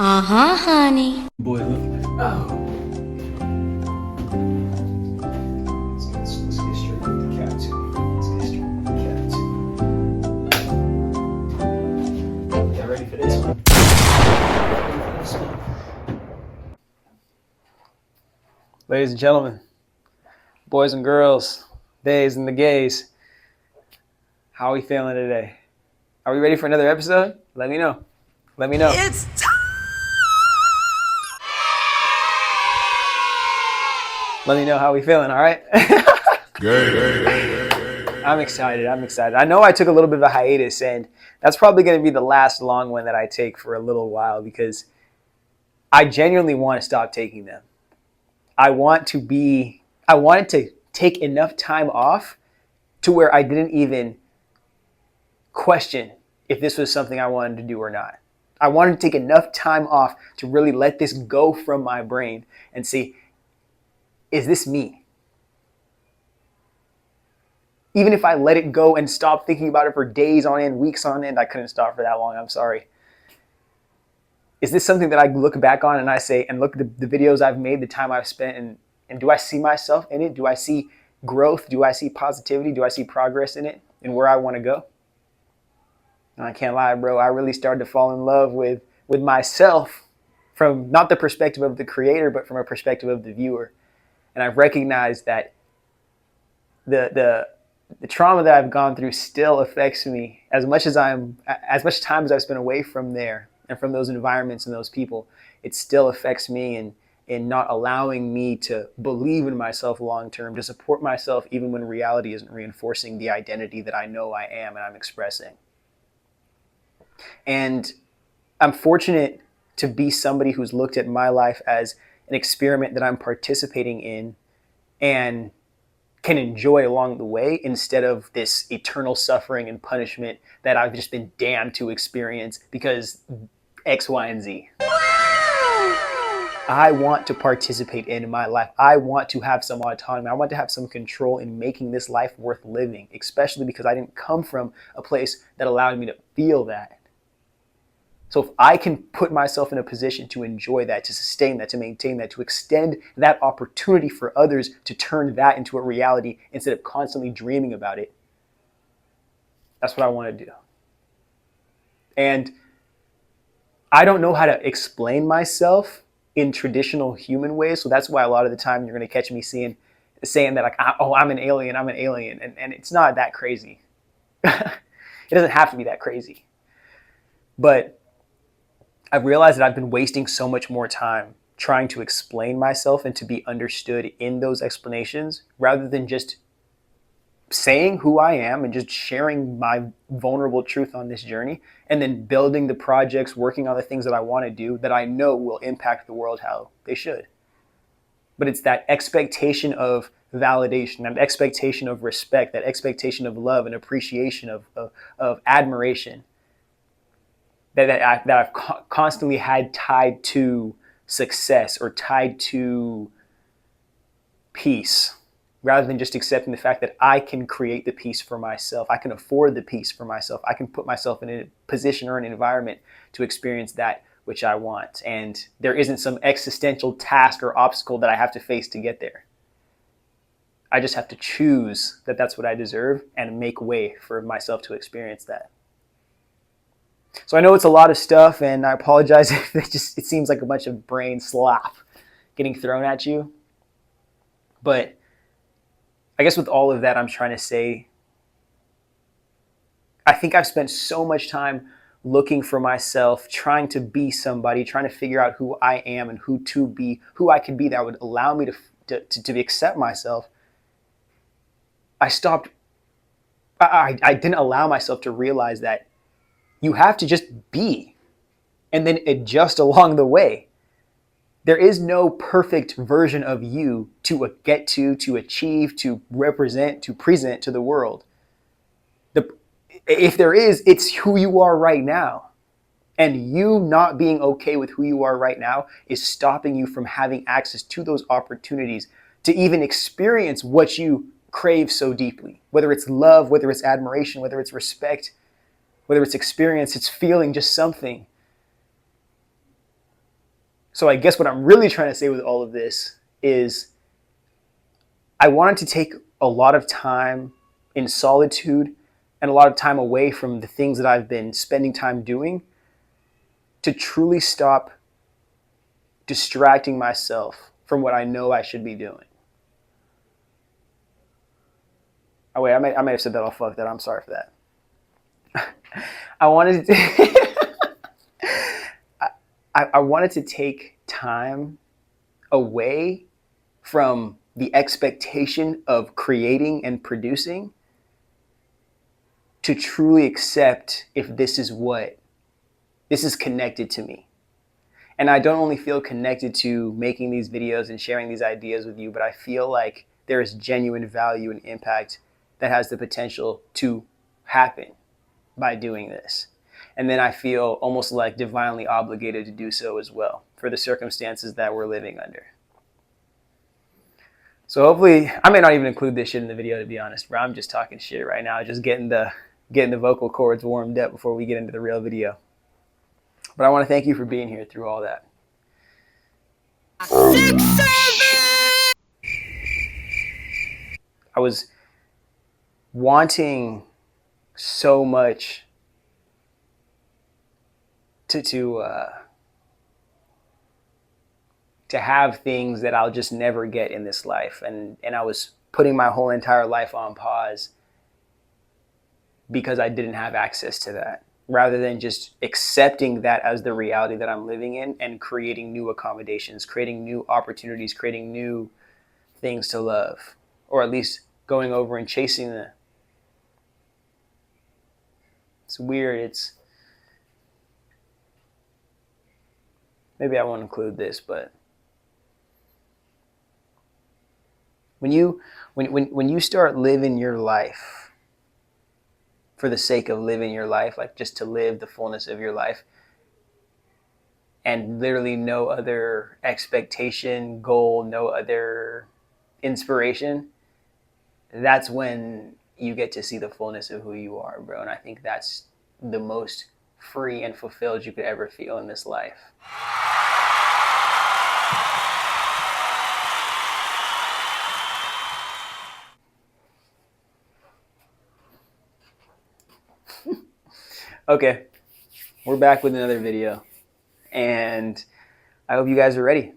Uh-huh, honey. Boy, look. Oh. Let's get straight with the cat too. Let's get straight with the cat too. Yeah, ready for this one? Ladies and gentlemen, boys and girls, days and the gays, how are we feeling today? Are we ready for another episode? Let me know. Let me know. It's time! Let me know how we feeling, all right? I'm excited. I know I took a little bit of a hiatus, and that's probably going to be the last long one that I take for a little while because I genuinely want to stop taking them. I wanted to take enough time off to where I didn't even question if this was something I wanted to do or not. I wanted to take enough time off to really let this go from my brain and see, is this me? Even if I let it go and stop thinking about it for days on end, weeks on end, I couldn't stop for that long, I'm sorry. Is this something that I look back on and I say, and look at the videos I've made, the time I've spent, and do I see myself in it? Do I see growth? Do I see positivity? Do I see progress in it and where I want to go? And I can't lie, bro, I really started to fall in love with myself from not the perspective of the creator, but from a perspective of the viewer. And I've recognized that the trauma that I've gone through still affects me as much time as I've spent away from there and from those environments and those people. It still affects me in not allowing me to believe in myself long term, to support myself even when reality isn't reinforcing the identity that I know I am and I'm expressing. And I'm fortunate to be somebody who's looked at my life as an experiment that I'm participating in and can enjoy along the way instead of this eternal suffering and punishment that I've just been damned to experience because X, Y, and Z. I want to participate in my life. I want to have some autonomy. I want to have some control in making this life worth living, especially because I didn't come from a place that allowed me to feel that. So if I can put myself in a position to enjoy that, to sustain that, to maintain that, to extend that opportunity for others to turn that into a reality instead of constantly dreaming about it, that's what I want to do. And I don't know how to explain myself in traditional human ways. So that's why a lot of the time you're going to catch me saying that like, oh, I'm an alien. And it's not that crazy. It doesn't have to be that crazy. But I've realized that I've been wasting so much more time trying to explain myself and to be understood in those explanations rather than just saying who I am and just sharing my vulnerable truth on this journey and then building the projects, working on the things that I want to do that I know will impact the world how they should. But it's that expectation of validation, that expectation of respect, that expectation of love and appreciation of admiration that I've constantly had tied to success or tied to peace, rather than just accepting the fact that I can create the peace for myself. I can afford the peace for myself. I can put myself in a position or an environment to experience that which I want. And there isn't some existential task or obstacle that I have to face to get there. I just have to choose that that's what I deserve and make way for myself to experience that. So I know it's a lot of stuff, and I apologize if it seems like a bunch of brain slop getting thrown at you. But I guess with all of that, I'm trying to say, I think I've spent so much time looking for myself, trying to be somebody, trying to figure out who I am and who I can be that would allow me to accept myself. I didn't allow myself to realize that you have to just be and then adjust along the way. There is no perfect version of you to get to achieve, to represent, to present to the world. If there is, it's who you are right now. And you not being okay with who you are right now is stopping you from having access to those opportunities to even experience what you crave so deeply. Whether it's love, whether it's admiration, whether it's respect, whether it's experience, it's feeling just something. So I guess what I'm really trying to say with all of this is I wanted to take a lot of time in solitude and a lot of time away from the things that I've been spending time doing to truly stop distracting myself from what I know I should be doing. Oh wait, I may have said that all fucked up. I'm sorry for that. I wanted to I wanted to take time away from the expectation of creating and producing to truly accept if this is connected to me. And I don't only feel connected to making these videos and sharing these ideas with you, but I feel like there is genuine value and impact that has the potential to happen by doing this. And then I feel almost like divinely obligated to do so as well for the circumstances that we're living under. So hopefully, I may not even include this shit in the video, to be honest, bro. I'm just talking shit right now, just getting the vocal cords warmed up before we get into the real video. But I want to thank you for being here through all that. I was wanting so much to have things that I'll just never get in this life. And I was putting my whole entire life on pause because I didn't have access to that, rather than just accepting that as the reality that I'm living in and creating new accommodations, creating new opportunities, creating new things to love, or at least going over and chasing them. It's weird. Maybe I won't include this, but when you start living your life for the sake of living your life, like just to live the fullness of your life, and literally no other expectation, goal, no other inspiration, that's when you get to see the fullness of who you are, bro. And I think that's the most free and fulfilled you could ever feel in this life. Okay, we're back with another video, and I hope you guys are ready.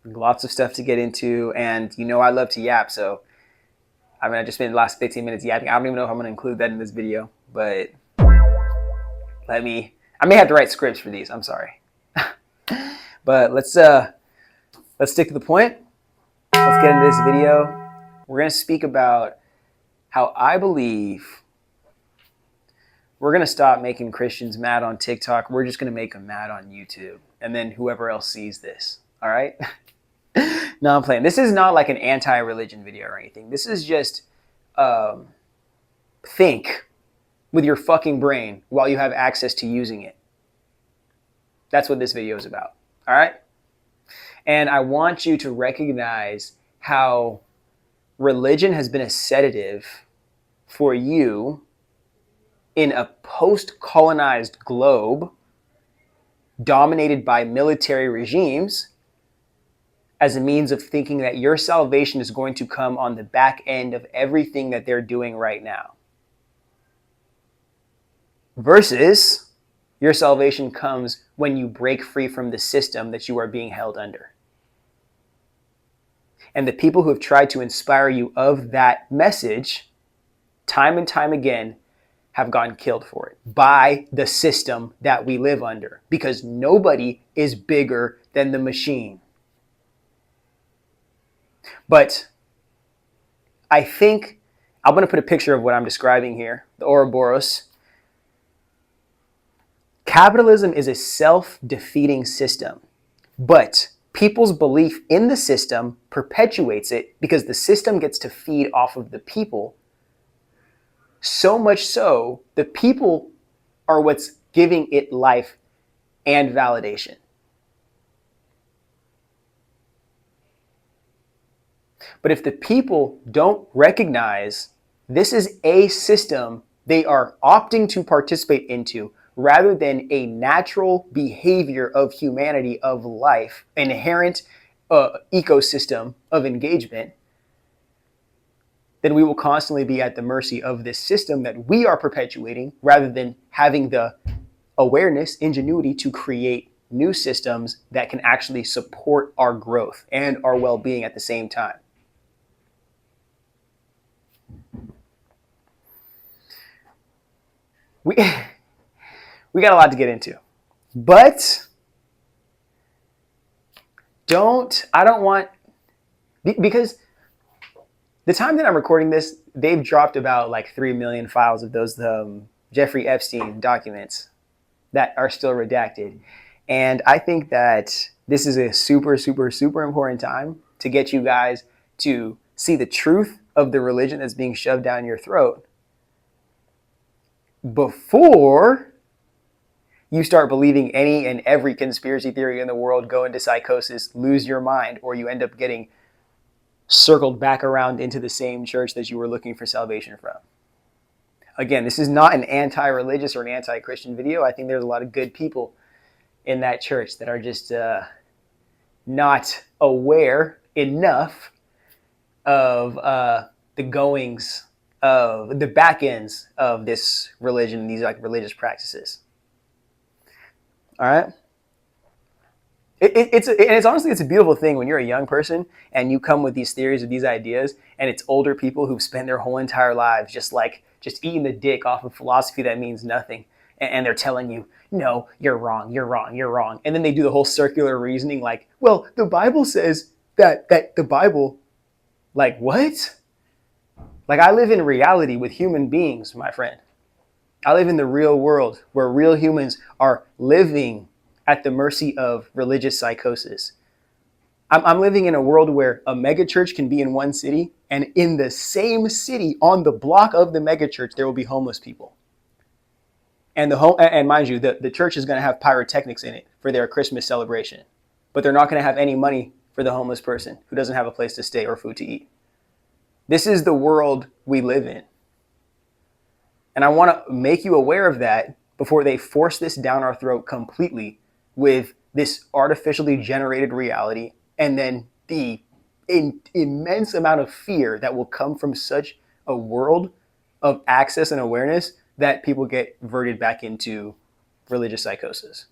Lots of stuff to get into, and you know I love to yap, so I just spent the last 15 minutes yapping. I don't even know if I'm going to include that in this video, but I may have to write scripts for these. I'm sorry. But let's stick to the point. Let's get into this video. We're going to speak about how I believe we're going to stop making Christians mad on TikTok. We're just going to make them mad on YouTube, and then whoever else sees this. All right? No, I'm playing. This is not like an anti-religion video or anything. This is just think with your fucking brain while you have access to using it. That's what this video is about. All right? And I want you to recognize how religion has been a sedative for you in a post-colonized globe dominated by military regimes as a means of thinking that your salvation is going to come on the back end of everything that they're doing right now. Versus your salvation comes when you break free from the system that you are being held under. And the people who have tried to inspire you of that message, time and time again, have gotten killed for it by the system that we live under, because nobody is bigger than the machine. But I think I'm going to put a picture of what I'm describing here, the Ouroboros. Capitalism is a self-defeating system, but people's belief in the system perpetuates it because the system gets to feed off of the people. So much so, the people are what's giving it life and validation. But if the people don't recognize this is a system they are opting to participate into, rather than a natural behavior of humanity, of life, inherent ecosystem of engagement, then we will constantly be at the mercy of this system that we are perpetuating, rather than having the awareness, ingenuity to create new systems that can actually support our growth and our well-being at the same time. We got a lot to get into, but because the time that I'm recording this, they've dropped about like 3 million files of those Jeffrey Epstein documents that are still redacted. And I think that this is a super, super, super important time to get you guys to see the truth of the religion that's being shoved down your throat before you start believing any and every conspiracy theory in the world, go into psychosis, lose your mind, or you end up getting circled back around into the same church that you were looking for salvation from. Again, this is not an anti-religious or an anti-Christian video. I think there's a lot of good people in that church that are just not aware enough of the goings of the back ends of this religion, these like religious practices. All right. It's honestly, it's a beautiful thing when you're a young person and you come with these theories or these ideas, and it's older people who've spent their whole entire lives just eating the dick off of philosophy that means nothing. And they're telling you, no, you're wrong, you're wrong, you're wrong. And then they do the whole circular reasoning like, well, the Bible says that the Bible, like what? Like, I live in reality with human beings, my friend. I live in the real world where real humans are living at the mercy of religious psychosis. I'm living in a world where a megachurch can be in one city, and in the same city, on the block of the megachurch, there will be homeless people. And mind you, the church is going to have pyrotechnics in it for their Christmas celebration, but they're not going to have any money for the homeless person who doesn't have a place to stay or food to eat. This is the world we live in. And I want to make you aware of that before they force this down our throat completely with this artificially generated reality, and then the immense amount of fear that will come from such a world of access and awareness that people get verted back into religious psychosis.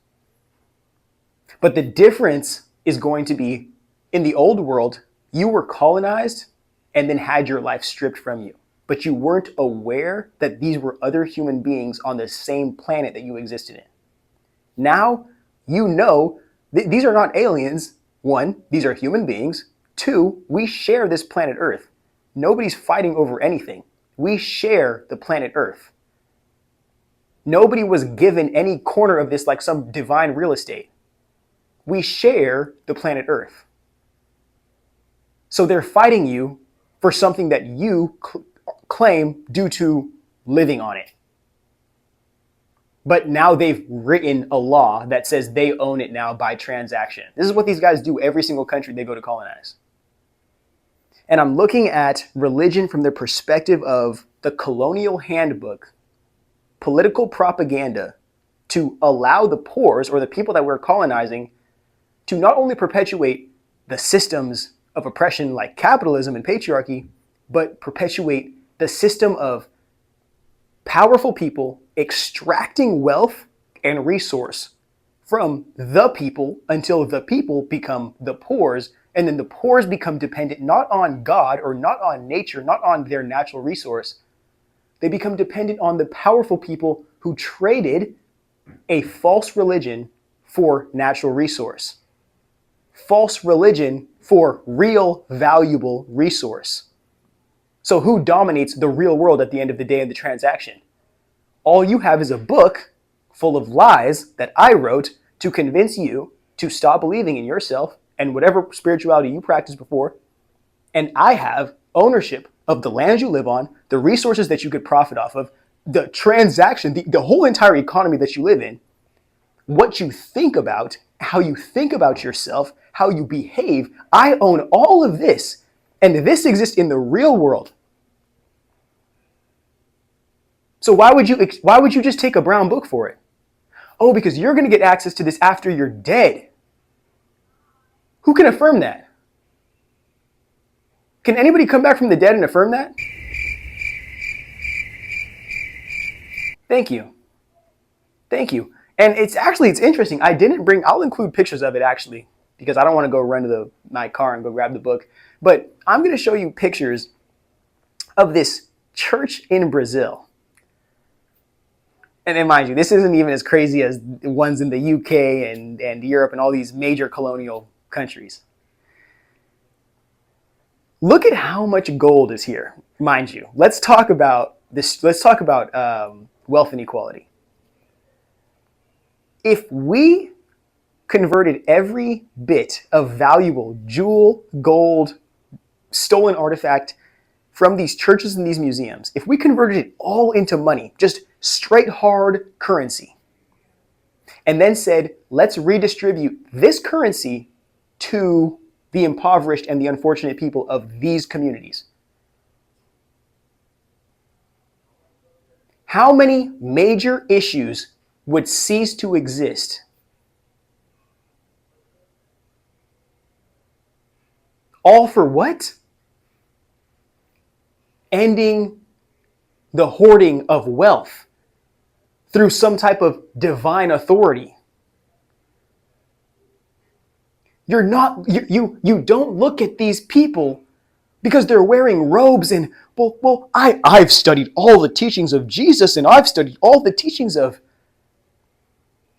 But the difference is going to be, in the old world, you were colonized and then had your life stripped from you. But you weren't aware that these were other human beings on the same planet that you existed in. Now, you know, these are not aliens. One, these are human beings. Two, we share this planet Earth. Nobody's fighting over anything. We share the planet Earth. Nobody was given any corner of this like some divine real estate. We share the planet Earth. So they're fighting you for something that you claim due to living on it. But now they've written a law that says they own it now by transaction. This is what these guys do every single country they go to colonize. And I'm looking at religion from the perspective of the colonial handbook, political propaganda, to allow the poors, or the people that we're colonizing, to not only perpetuate the systems of oppression like capitalism and patriarchy, but perpetuate the system of powerful people extracting wealth and resource from the people until the people become the poors, and then the poors become dependent not on God or not on nature, not on their natural resource. They become dependent on the powerful people who traded a false religion for natural resource. False religion for real valuable resource. So who dominates the real world at the end of the day of the transaction? All you have is a book full of lies that I wrote to convince you to stop believing in yourself and whatever spirituality you practiced before. And I have ownership of the land you live on, the resources that you could profit off of, the transaction, the whole entire economy that you live in, what you think about, how you think about yourself, how you behave. I own all of this, and this exists in the real world. So why would you just take a brown book for it? Oh, because you're going to get access to this after you're dead. Who can affirm that? Can anybody come back from the dead and affirm that? Thank you. Thank you. And it's interesting. I'll include pictures of it actually, because I don't want to go run to my car and go grab the book. But I'm going to show you pictures of this church in Brazil. And mind you, this isn't even as crazy as the ones in the UK and Europe and all these major colonial countries. Look at how much gold is here, mind you. Let's talk about this. Let's talk about wealth inequality. If we converted every bit of valuable jewel, gold, stolen artifact from these churches and these museums, if we converted it all into money, just straight hard currency, and then said, let's redistribute this currency to the impoverished and the unfortunate people of these communities, how many major issues would cease to exist? All for what? Ending the hoarding of wealth through some type of divine authority. You don't look at these people because they're wearing robes and, I've studied all the teachings of Jesus and I've studied all the teachings of.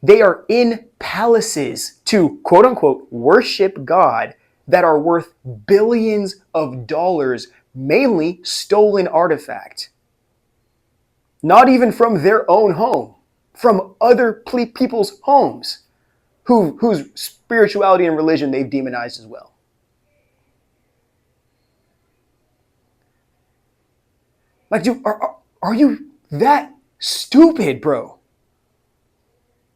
They are in palaces to, quote unquote, worship God that are worth billions of dollars, mainly stolen artifact. Not even from their own home, from other people's homes, whose spirituality and religion they've demonized as well. Like, dude, are you that stupid, bro?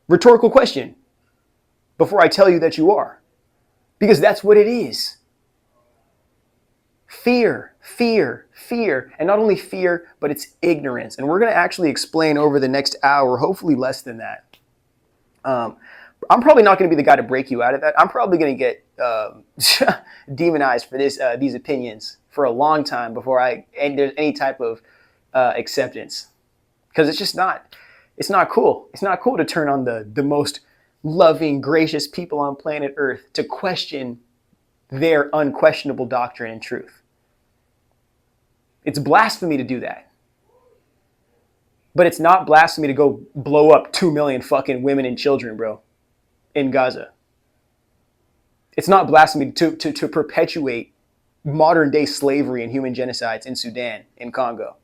Rhetorical question. Before I tell you that you are. Because that's what it is. Fear, fear, fear. And not only fear, but it's ignorance. And we're going to actually explain over the next hour, hopefully less than that. I'm probably not going to be the guy to break you out of that. I'm probably going to get demonized for these opinions for a long time before there's any type of acceptance. Because it's just not. It's not cool. It's not cool to turn on the most loving, gracious people on planet Earth to question their unquestionable doctrine and truth. It's blasphemy to do that. But it's not blasphemy to go blow up 2 million fucking women and children, bro, in Gaza. It's not blasphemy to perpetuate modern day slavery and human genocides in Sudan, in Congo.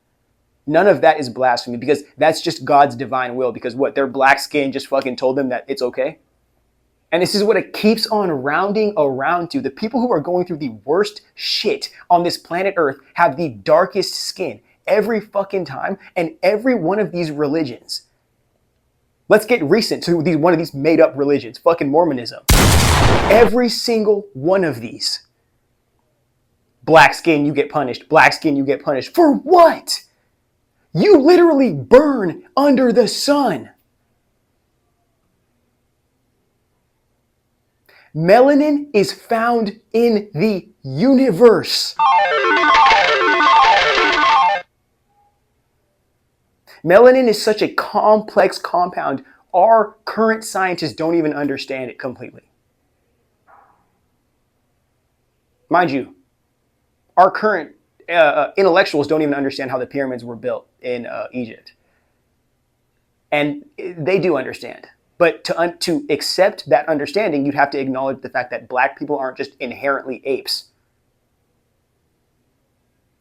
None of that is blasphemy because that's just God's divine will. Because what? Their black skin just fucking told them that it's okay? And this is what it keeps on rounding around to. The people who are going through the worst shit on this planet Earth have the darkest skin every fucking time. And every one of these religions. Let's get recent to one of these made up religions. Fucking Mormonism. Every single one of these. Black skin, you get punished. Black skin, you get punished. For what? You literally burn under the sun. Melanin is found in the universe. Melanin is such a complex compound, our current scientists don't even understand it completely. Mind you, our current intellectuals don't even understand how the pyramids were built in Egypt. And they do understand. But to accept that understanding, you'd have to acknowledge the fact that black people aren't just inherently apes.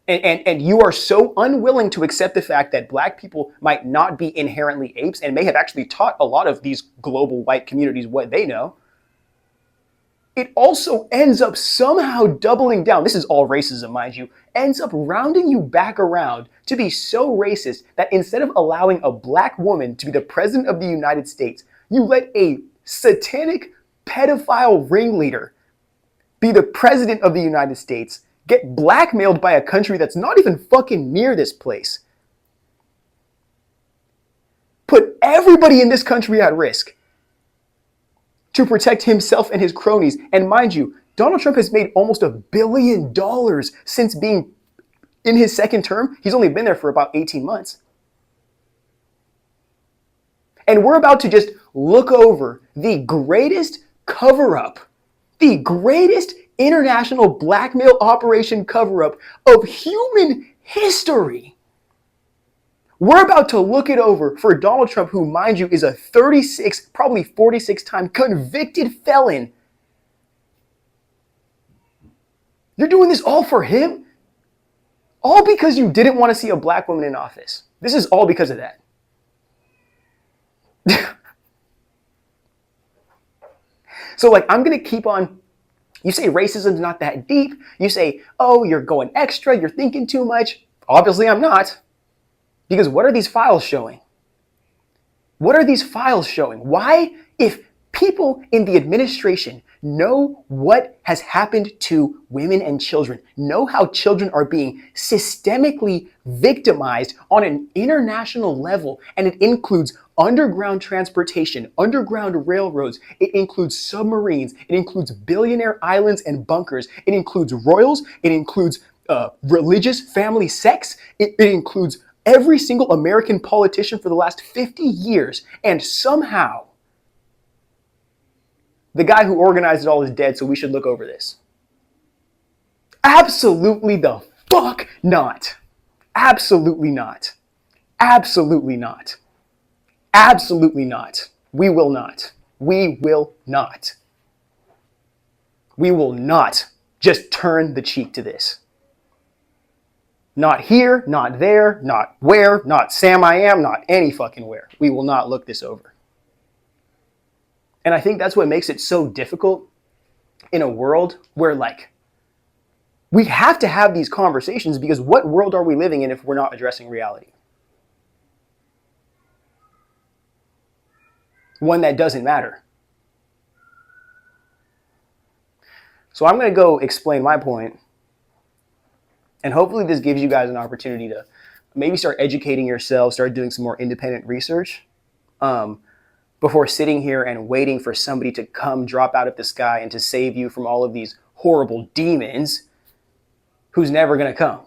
And you are so unwilling to accept the fact that black people might not be inherently apes and may have actually taught a lot of these global white communities what they know. It also ends up somehow doubling down. This is all racism, mind you. Ends up rounding you back around to be so racist that instead of allowing a black woman to be the president of the United States, you let a satanic pedophile ringleader be the president of the United States, get blackmailed by a country that's not even fucking near this place. put everybody in this country at risk to protect himself and his cronies. And mind you, Donald Trump has made almost $1 billion since being in his second term. He's only been there for about 18 months. And we're about to just look over the greatest cover-up, the greatest international blackmail operation cover-up of human history. We're about to look it over for Donald Trump, who, mind you, is a 36, probably 46-time convicted felon. You're doing this all for him? All because you didn't want to see a black woman in office. This is all because of that. So like, I'm going to keep on, you say racism's not that deep. You say, oh, you're going extra. You're thinking too much. Obviously I'm not. Because what are these files showing? What are these files showing? Why, if people in the administration know what has happened to women and children, know how children are being systemically victimized on an international level, and it includes underground transportation, underground railroads, it includes submarines, it includes billionaire islands and bunkers, it includes royals, it includes religious family sex, it includes every single American politician for the last 50 years, and somehow the guy who organized it all is dead, so we should look over this. Absolutely the fuck not. Absolutely not. Absolutely not. Absolutely not. We will not. We will not. We will not just turn the cheek to this. Not here, not there, not where, not Sam I am, not any fucking where. We will not look this over. And I think that's what makes it so difficult in a world where, like, we have to have these conversations, because what world are we living in if we're not addressing reality? One that doesn't matter. So I'm going to go explain my point. And hopefully this gives you guys an opportunity to maybe start educating yourselves, start doing some more independent research before sitting here and waiting for somebody to come drop out of the sky and to save you from all of these horrible demons who's never going to come.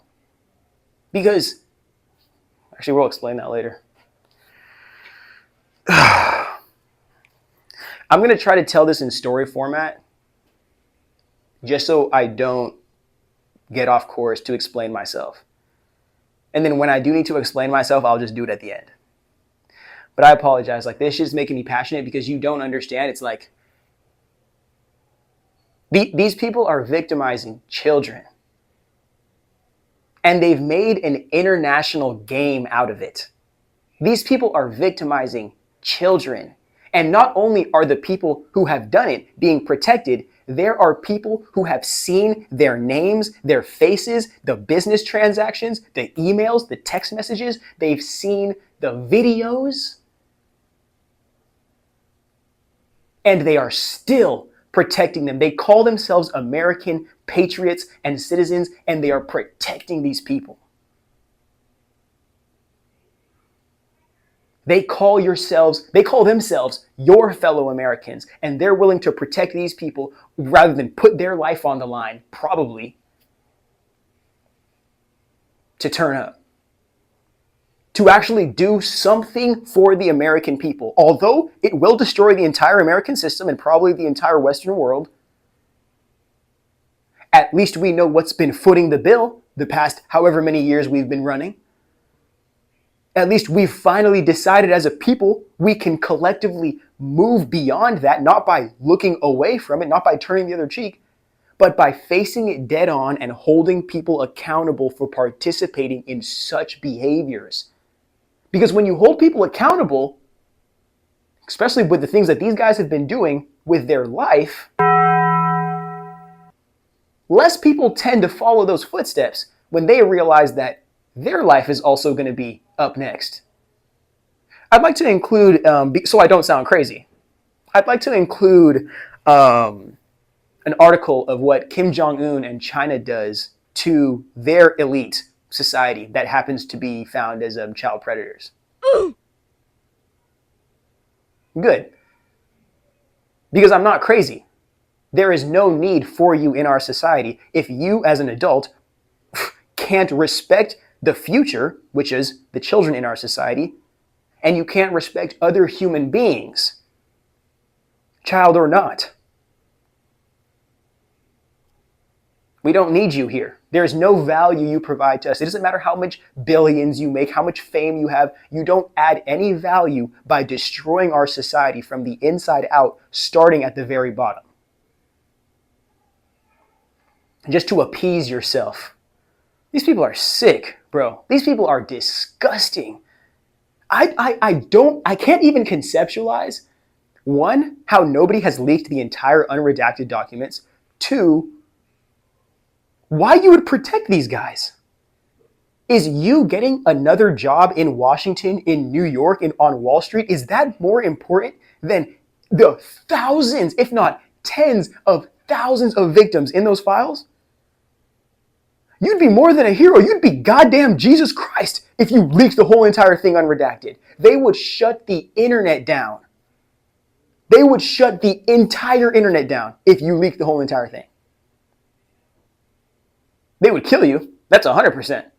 Because, actually, we'll explain that later. I'm going to try to tell this in story format just so I don't get off course to explain myself. And then when I do need to explain myself, I'll just do it at the end. But I apologize. Like, this shit's making me passionate because you don't understand. It's like, these people are victimizing children. And they've made an international game out of it. These people are victimizing children. And not only are the people who have done it being protected, there are people who have seen their names, their faces, the business transactions, the emails, the text messages. They've seen the videos. And they are still protecting them. They call themselves American patriots and citizens, and they are protecting these people. They call themselves your fellow Americans, and they're willing to protect these people rather than put their life on the line, probably, to turn up. To actually do something for the American people. Although it will destroy the entire American system and probably the entire Western world, at least we know what's been footing the bill the past however many years we've been running. At least we've finally decided as a people we can collectively move beyond that, not by looking away from it, not by turning the other cheek, but by facing it dead on and holding people accountable for participating in such behaviors. Because when you hold people accountable, especially with the things that these guys have been doing with their life, less people tend to follow those footsteps when they realize that their life is also going to be up next. I'd like to include, so I don't sound crazy, I'd like to include an article of what Kim Jong-un and China does to their elite society that happens to be found as child predators. Good. Because I'm not crazy. There is no need for you in our society if you as an adult can't respect the future, which is the children in our society, and you can't respect other human beings, child or not. We don't need you here. There's no value you provide to us. It doesn't matter how much billions you make, how much fame you have. You don't add any value by destroying our society from the inside out, starting at the very bottom. Just to appease yourself. These people are sick, bro. These people are disgusting. I can't even conceptualize, one, how nobody has leaked the entire unredacted documents. Two, why you would protect these guys. Is you getting another job in Washington, in New York, and on Wall Street, is that more important than the thousands, if not tens of thousands of victims in those files? You'd be more than a hero. You'd be goddamn Jesus Christ if you leaked the whole entire thing unredacted. They would shut the internet down. They would shut the entire internet down if you leaked the whole entire thing. They would kill you. That's 100%.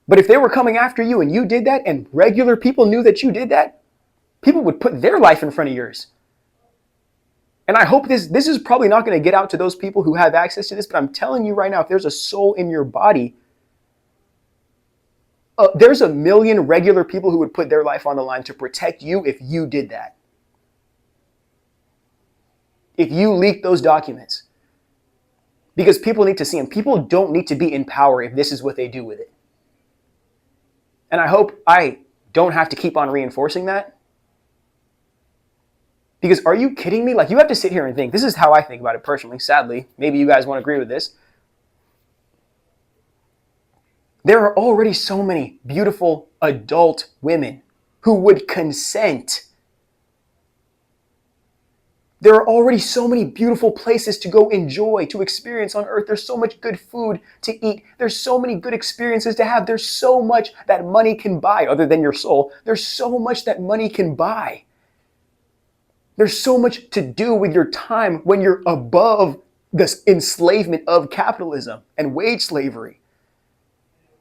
But if they were coming after you and you did that and regular people knew that you did that, people would put their life in front of yours. And I hope this is probably not going to get out to those people who have access to this, but I'm telling you right now, if there's a soul in your body, there's a million regular people who would put their life on the line to protect you if you did that. If you leaked those documents. Because people need to see them. People don't need to be in power if this is what they do with it. And I hope I don't have to keep on reinforcing that. Because are you kidding me? Like, you have to sit here and think. This is how I think about it personally, sadly. Maybe you guys won't agree with this. There are already so many beautiful adult women who would consent. There are already so many beautiful places to go enjoy, to experience on earth. There's so much good food to eat. There's so many good experiences to have. There's so much that money can buy, other than your soul. There's so much that money can buy. There's so much to do with your time when you're above this enslavement of capitalism and wage slavery.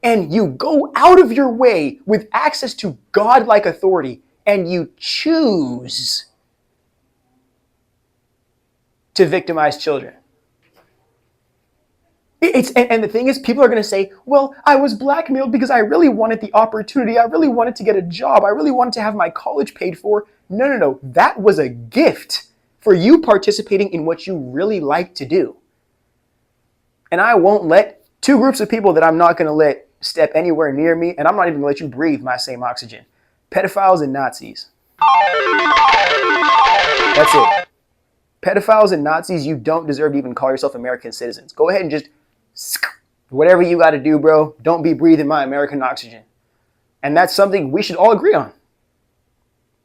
And you go out of your way with access to godlike authority and you choose to victimize children. And the thing is, people are going to say, well, I was blackmailed because I really wanted the opportunity. I really wanted to get a job. I really wanted to have my college paid for. No. That was a gift for you participating in what you really like to do. And I won't let two groups of people that I'm not going to let step anywhere near me, and I'm not even going to let you breathe my same oxygen. Pedophiles and Nazis. That's it. Pedophiles and Nazis, you don't deserve to even call yourself American citizens. Go ahead and just whatever you got to do, bro. Don't be breathing my American oxygen. And that's something we should all agree on.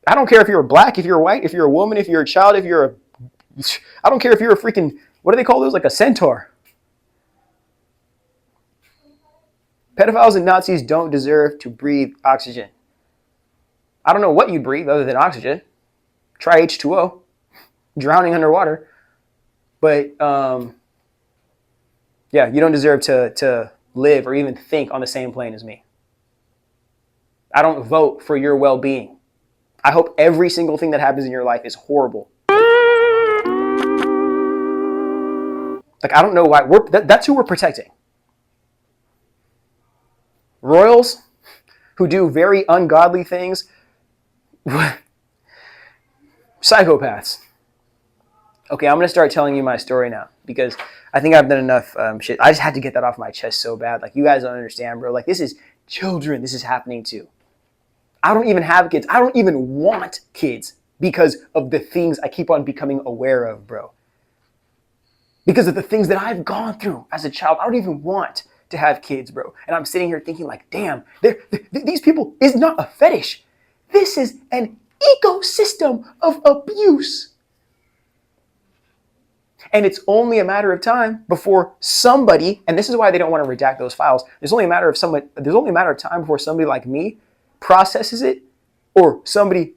I don't care if you're black, if you're white, if you're a woman, if you're a child, I don't care if you're a freaking, what do they call those? Like a centaur. Pedophiles and Nazis don't deserve to breathe oxygen. I don't know what you breathe other than oxygen. Try H2O. Drowning underwater. But yeah, you don't deserve to live or even think on the same plane as me. I don't vote for your well-being. I hope every single thing that happens in your life is horrible. Like, I don't know why. That's who we're protecting. Royals who do very ungodly things. Psychopaths. Okay, I'm going to start telling you my story now because I think I've done enough shit. I just had to get that off my chest so bad. Like, you guys don't understand, bro. Like, this is children this is happening to. I don't even have kids. I don't even want kids because of the things I keep on becoming aware of, bro. Because of the things that I've gone through as a child. I don't even want to have kids, bro. And I'm sitting here thinking like, damn, these people is not a fetish. This is an ecosystem of abuse. And it's only a matter of time before somebody, and this is why they don't want to redact those files. There's only a matter of time before somebody like me processes it or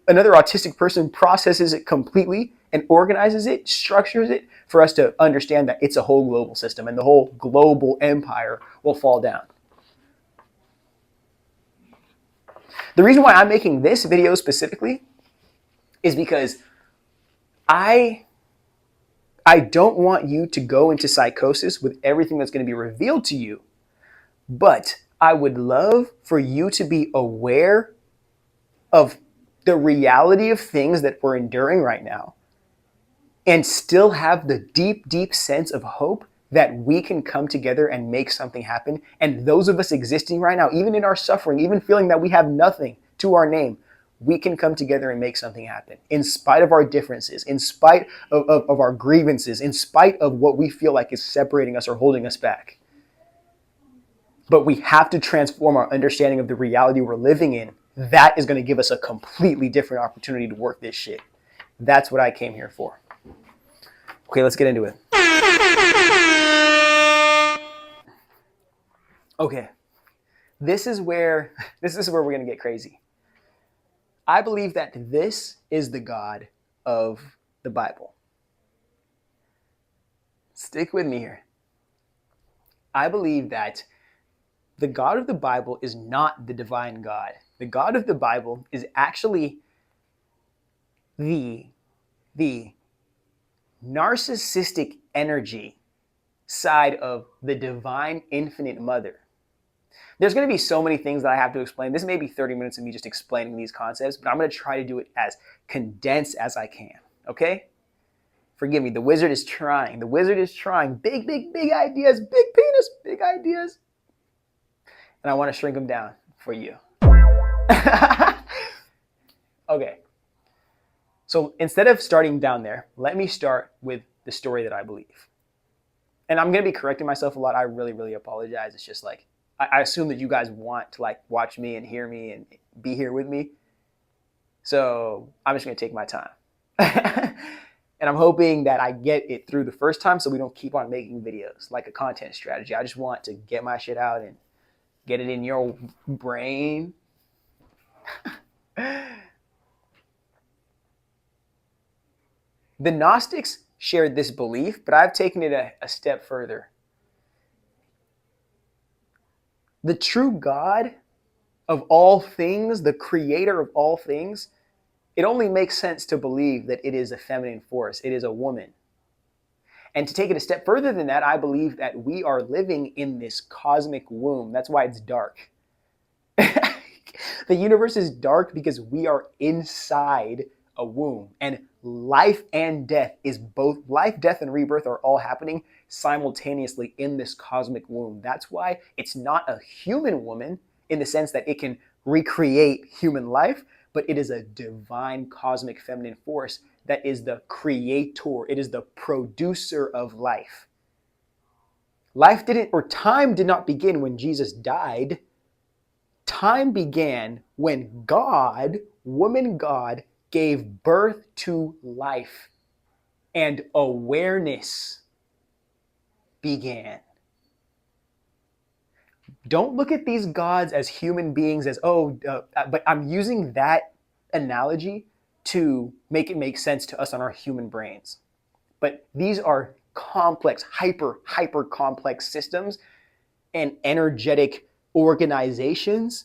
another autistic person processes it completely and organizes it, structures it for us to understand that it's a whole global system and the whole global empire will fall down. The reason why I'm making this video specifically is because I don't want you to go into psychosis with everything that's going to be revealed to you, but I would love for you to be aware of the reality of things that we're enduring right now and still have the deep, deep sense of hope that we can come together and make something happen. And those of us existing right now, even in our suffering, even feeling that we have nothing to our name, we can come together and make something happen in spite of our differences, in spite of our grievances, in spite of what we feel like is separating us or holding us back. But we have to transform our understanding of the reality we're living in. That is going to give us a completely different opportunity to work this shit. That's what I came here for. Okay, let's get into it. Okay, this is where we're going to get crazy. I believe that this is the God of the Bible. Stick with me here. I believe that the God of the Bible is not the divine God. The God of the Bible is actually the narcissistic energy side of the divine infinite mother. There's going to be so many things that I have to explain. This may be 30 minutes of me just explaining these concepts, but I'm going to try to do it as condensed as I can, okay? Forgive me, the wizard is trying. The wizard is trying. Big, big, big ideas, big penis, big ideas. And I want to shrink them down for you. Okay. So instead of starting down there, let me start with the story that I believe. And I'm going to be correcting myself a lot. I really, really apologize. It's just like, I assume that you guys want to like watch me and hear me and be here with me. So I'm just going to take my time. And I'm hoping that I get it through the first time so we don't keep on making videos like a content strategy. I just want to get my shit out and get it in your brain. The Gnostics shared this belief, but I've taken it a step further. The true God of all things, the creator of all things, it only makes sense to believe that it is a feminine force. It is a woman. And to take it a step further than that, I believe that we are living in this cosmic womb. That's why it's dark. The universe is dark because we are inside a womb. And life and death is both, life, death, and rebirth are all happening simultaneously in this cosmic womb. That's why it's not a human woman in the sense that it can recreate human life, but it is a divine cosmic feminine force that is the creator. It is the producer of life. Time did not begin when Jesus died. Time began when God, woman God, gave birth to life, and awareness began. Don't look at these gods as human beings but I'm using that analogy to make it make sense to us on our human brains. But these are complex, hyper complex systems and energetic organizations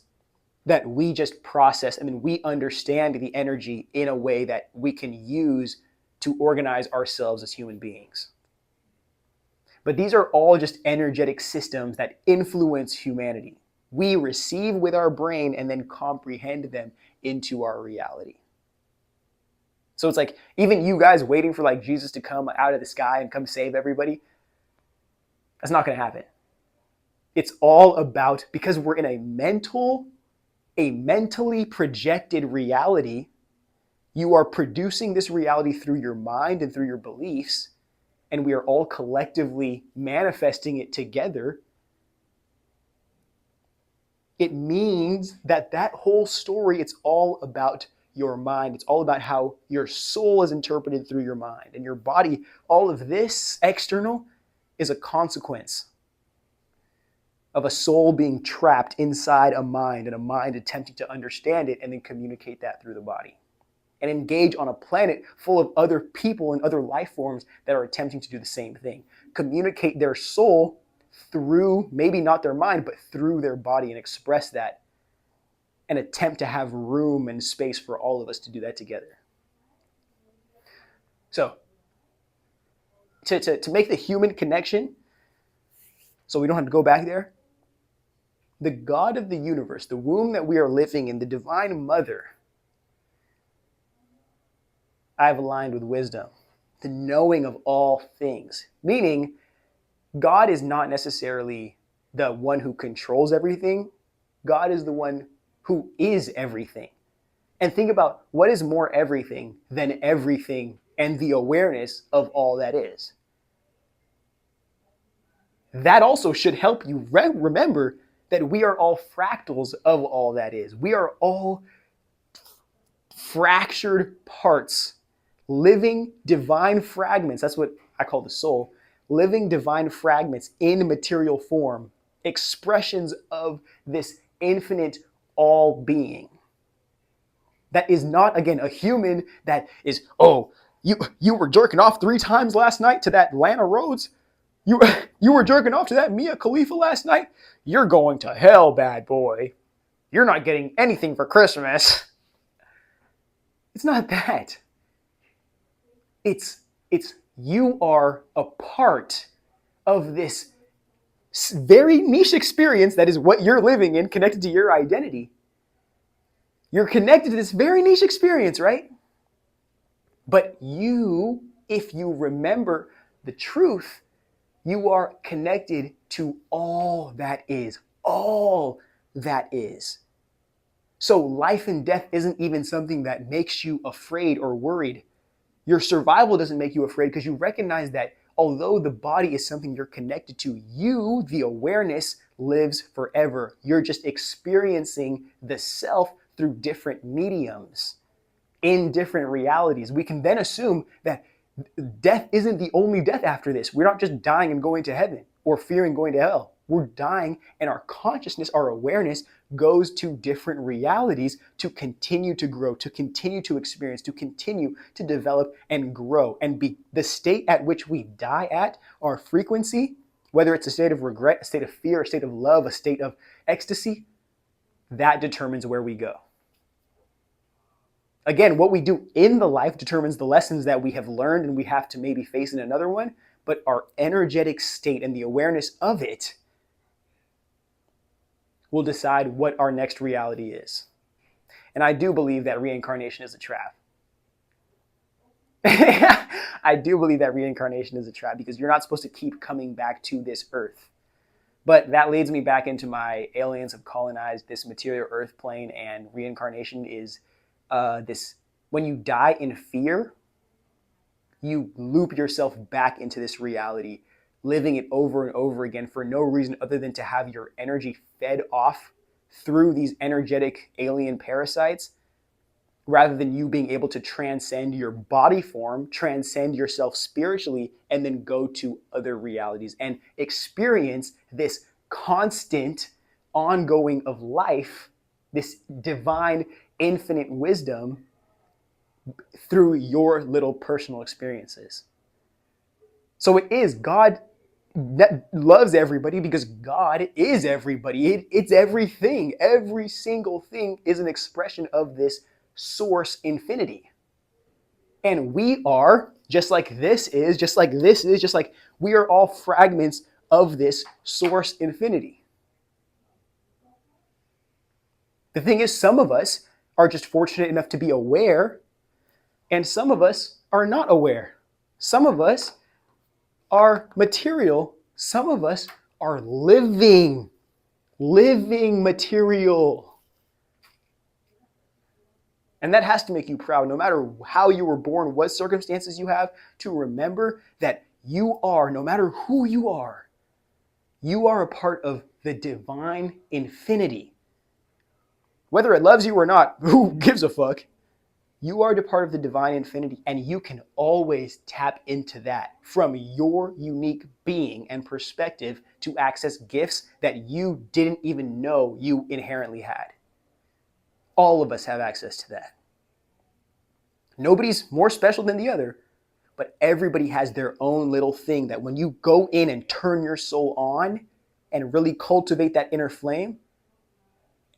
that we just process, and then we understand the energy in a way that we can use to organize ourselves as human beings. But these are all just energetic systems that influence humanity. We receive with our brain and then comprehend them into our reality. So it's like, even you guys waiting for like Jesus to come out of the sky and come save everybody, that's not going to happen. It's all about, because we're in a mentally projected reality, you are producing this reality through your mind and through your beliefs, and we are all collectively manifesting it together. It means that whole story, it's all about your mind. It's all about how your soul is interpreted through your mind, and your body. All of this external is a consequence. of a soul being trapped inside a mind and a mind attempting to understand it and then communicate that through the body and engage on a planet full of other people and other life forms that are attempting to do the same thing. Communicate their soul through, maybe not their mind, but through their body, and express that and attempt to have room and space for all of us to do that together. So, to make the human connection, so we don't have to go back there, the God of the universe, the womb that we are living in, the divine mother, I've aligned with wisdom, the knowing of all things. Meaning, God is not necessarily the one who controls everything. God is the one who is everything. And think about what is more everything than everything and the awareness of all that is. That also should help you remember that we are all fractals of all that is. We are all fractured parts, living divine fragments. That's what I call the soul. Living divine fragments in material form, expressions of this infinite all being. That is not, again, a human that is, oh, you were jerking off 3 times last night to that Lana Rhodes. You were jerking off to that Mia Khalifa last night. You're going to hell, bad boy. You're not getting anything for Christmas. It's not that. It's you are a part of this very niche experience that is what you're living in, connected to your identity. You're connected to this very niche experience, right? But you, if you remember the truth, you are connected to all that is. All that is. So life and death isn't even something that makes you afraid or worried. Your survival doesn't make you afraid because you recognize that although the body is something you're connected to, you, the awareness, lives forever. You're just experiencing the self through different mediums, in different realities. We can then assume that death isn't the only death after this. We're not just dying and going to heaven or fearing going to hell. We're dying and our consciousness, our awareness goes to different realities to continue to grow, to continue to experience, to continue to develop and grow. And be the state at which we die at, our frequency, whether it's a state of regret, a state of fear, a state of love, a state of ecstasy, that determines where we go. Again, what we do in the life determines the lessons that we have learned and we have to maybe face in another one, but our energetic state and the awareness of it will decide what our next reality is. And I do believe that reincarnation is a trap. I do believe that reincarnation is a trap because you're not supposed to keep coming back to this earth. But that leads me back into my aliens have colonized this material earth plane, and reincarnation is this, when you die in fear, you loop yourself back into this reality, living it over and over again for no reason other than to have your energy fed off through these energetic alien parasites, rather than you being able to transcend your body form, transcend yourself spiritually, and then go to other realities and experience this constant ongoing of life, this divine infinite wisdom through your little personal experiences. So it is God that loves everybody because God is everybody. It's everything. Every single thing is an expression of this source infinity. And we are, just like this is, just like this is, just like we are all fragments of this source infinity. The thing is, some of us are just fortunate enough to be aware, and some of us are not aware. Some of us are material. Some of us are living material. And that has to make you proud, no matter how you were born, what circumstances you have, to remember that you are, no matter who you are a part of the divine infinity. Whether it loves you or not, who gives a fuck? You are a part of the divine infinity, and you can always tap into that from your unique being and perspective to access gifts that you didn't even know you inherently had. All of us have access to that. Nobody's more special than the other, but everybody has their own little thing that when you go in and turn your soul on and really cultivate that inner flame,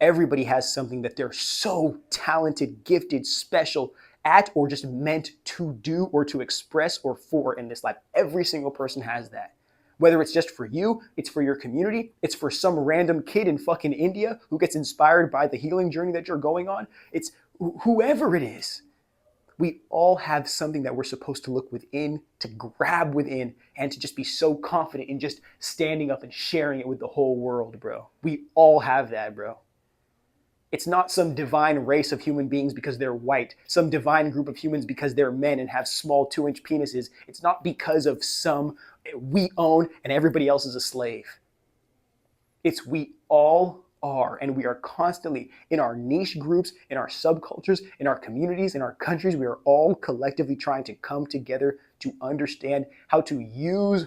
everybody has something that they're so talented, gifted, special at, or just meant to do or to express or for in this life. Every single person has that. Whether it's just for you, it's for your community, it's for some random kid in fucking India who gets inspired by the healing journey that you're going on. It's whoever it is. We all have something that we're supposed to look within, to grab within, and to just be so confident in just standing up and sharing it with the whole world, bro. We all have that, bro. It's not some divine race of human beings because they're white, some divine group of humans because they're men and have small 2-inch penises. It's not because of some we own and everybody else is a slave. It's we all are, and we are constantly in our niche groups, in our subcultures, in our communities, in our countries. We are all collectively trying to come together to understand how to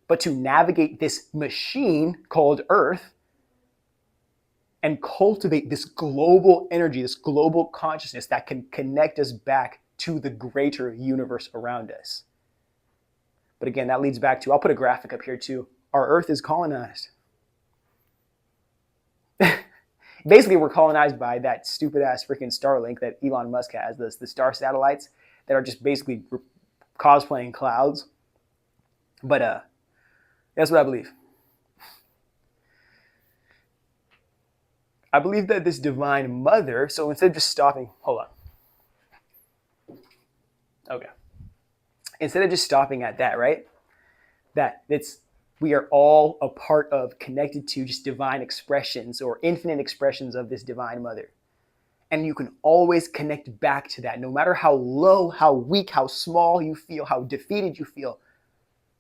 but to navigate this machine called Earth and cultivate this global energy, this global consciousness that can connect us back to the greater universe around us. But again, that leads back to, I'll put a graphic up here too. Our Earth is colonized. Basically, we're colonized by that stupid ass freaking Starlink that Elon Musk has, the star satellites that are just basically cosplaying clouds. But that's what I believe. I believe that this divine mother, so instead of just stopping, hold on. Okay. Instead of just stopping at that, right? We are all a part of, connected to just divine expressions or infinite expressions of this divine mother. And you can always connect back to that, no matter how low, how weak, how small you feel, how defeated you feel.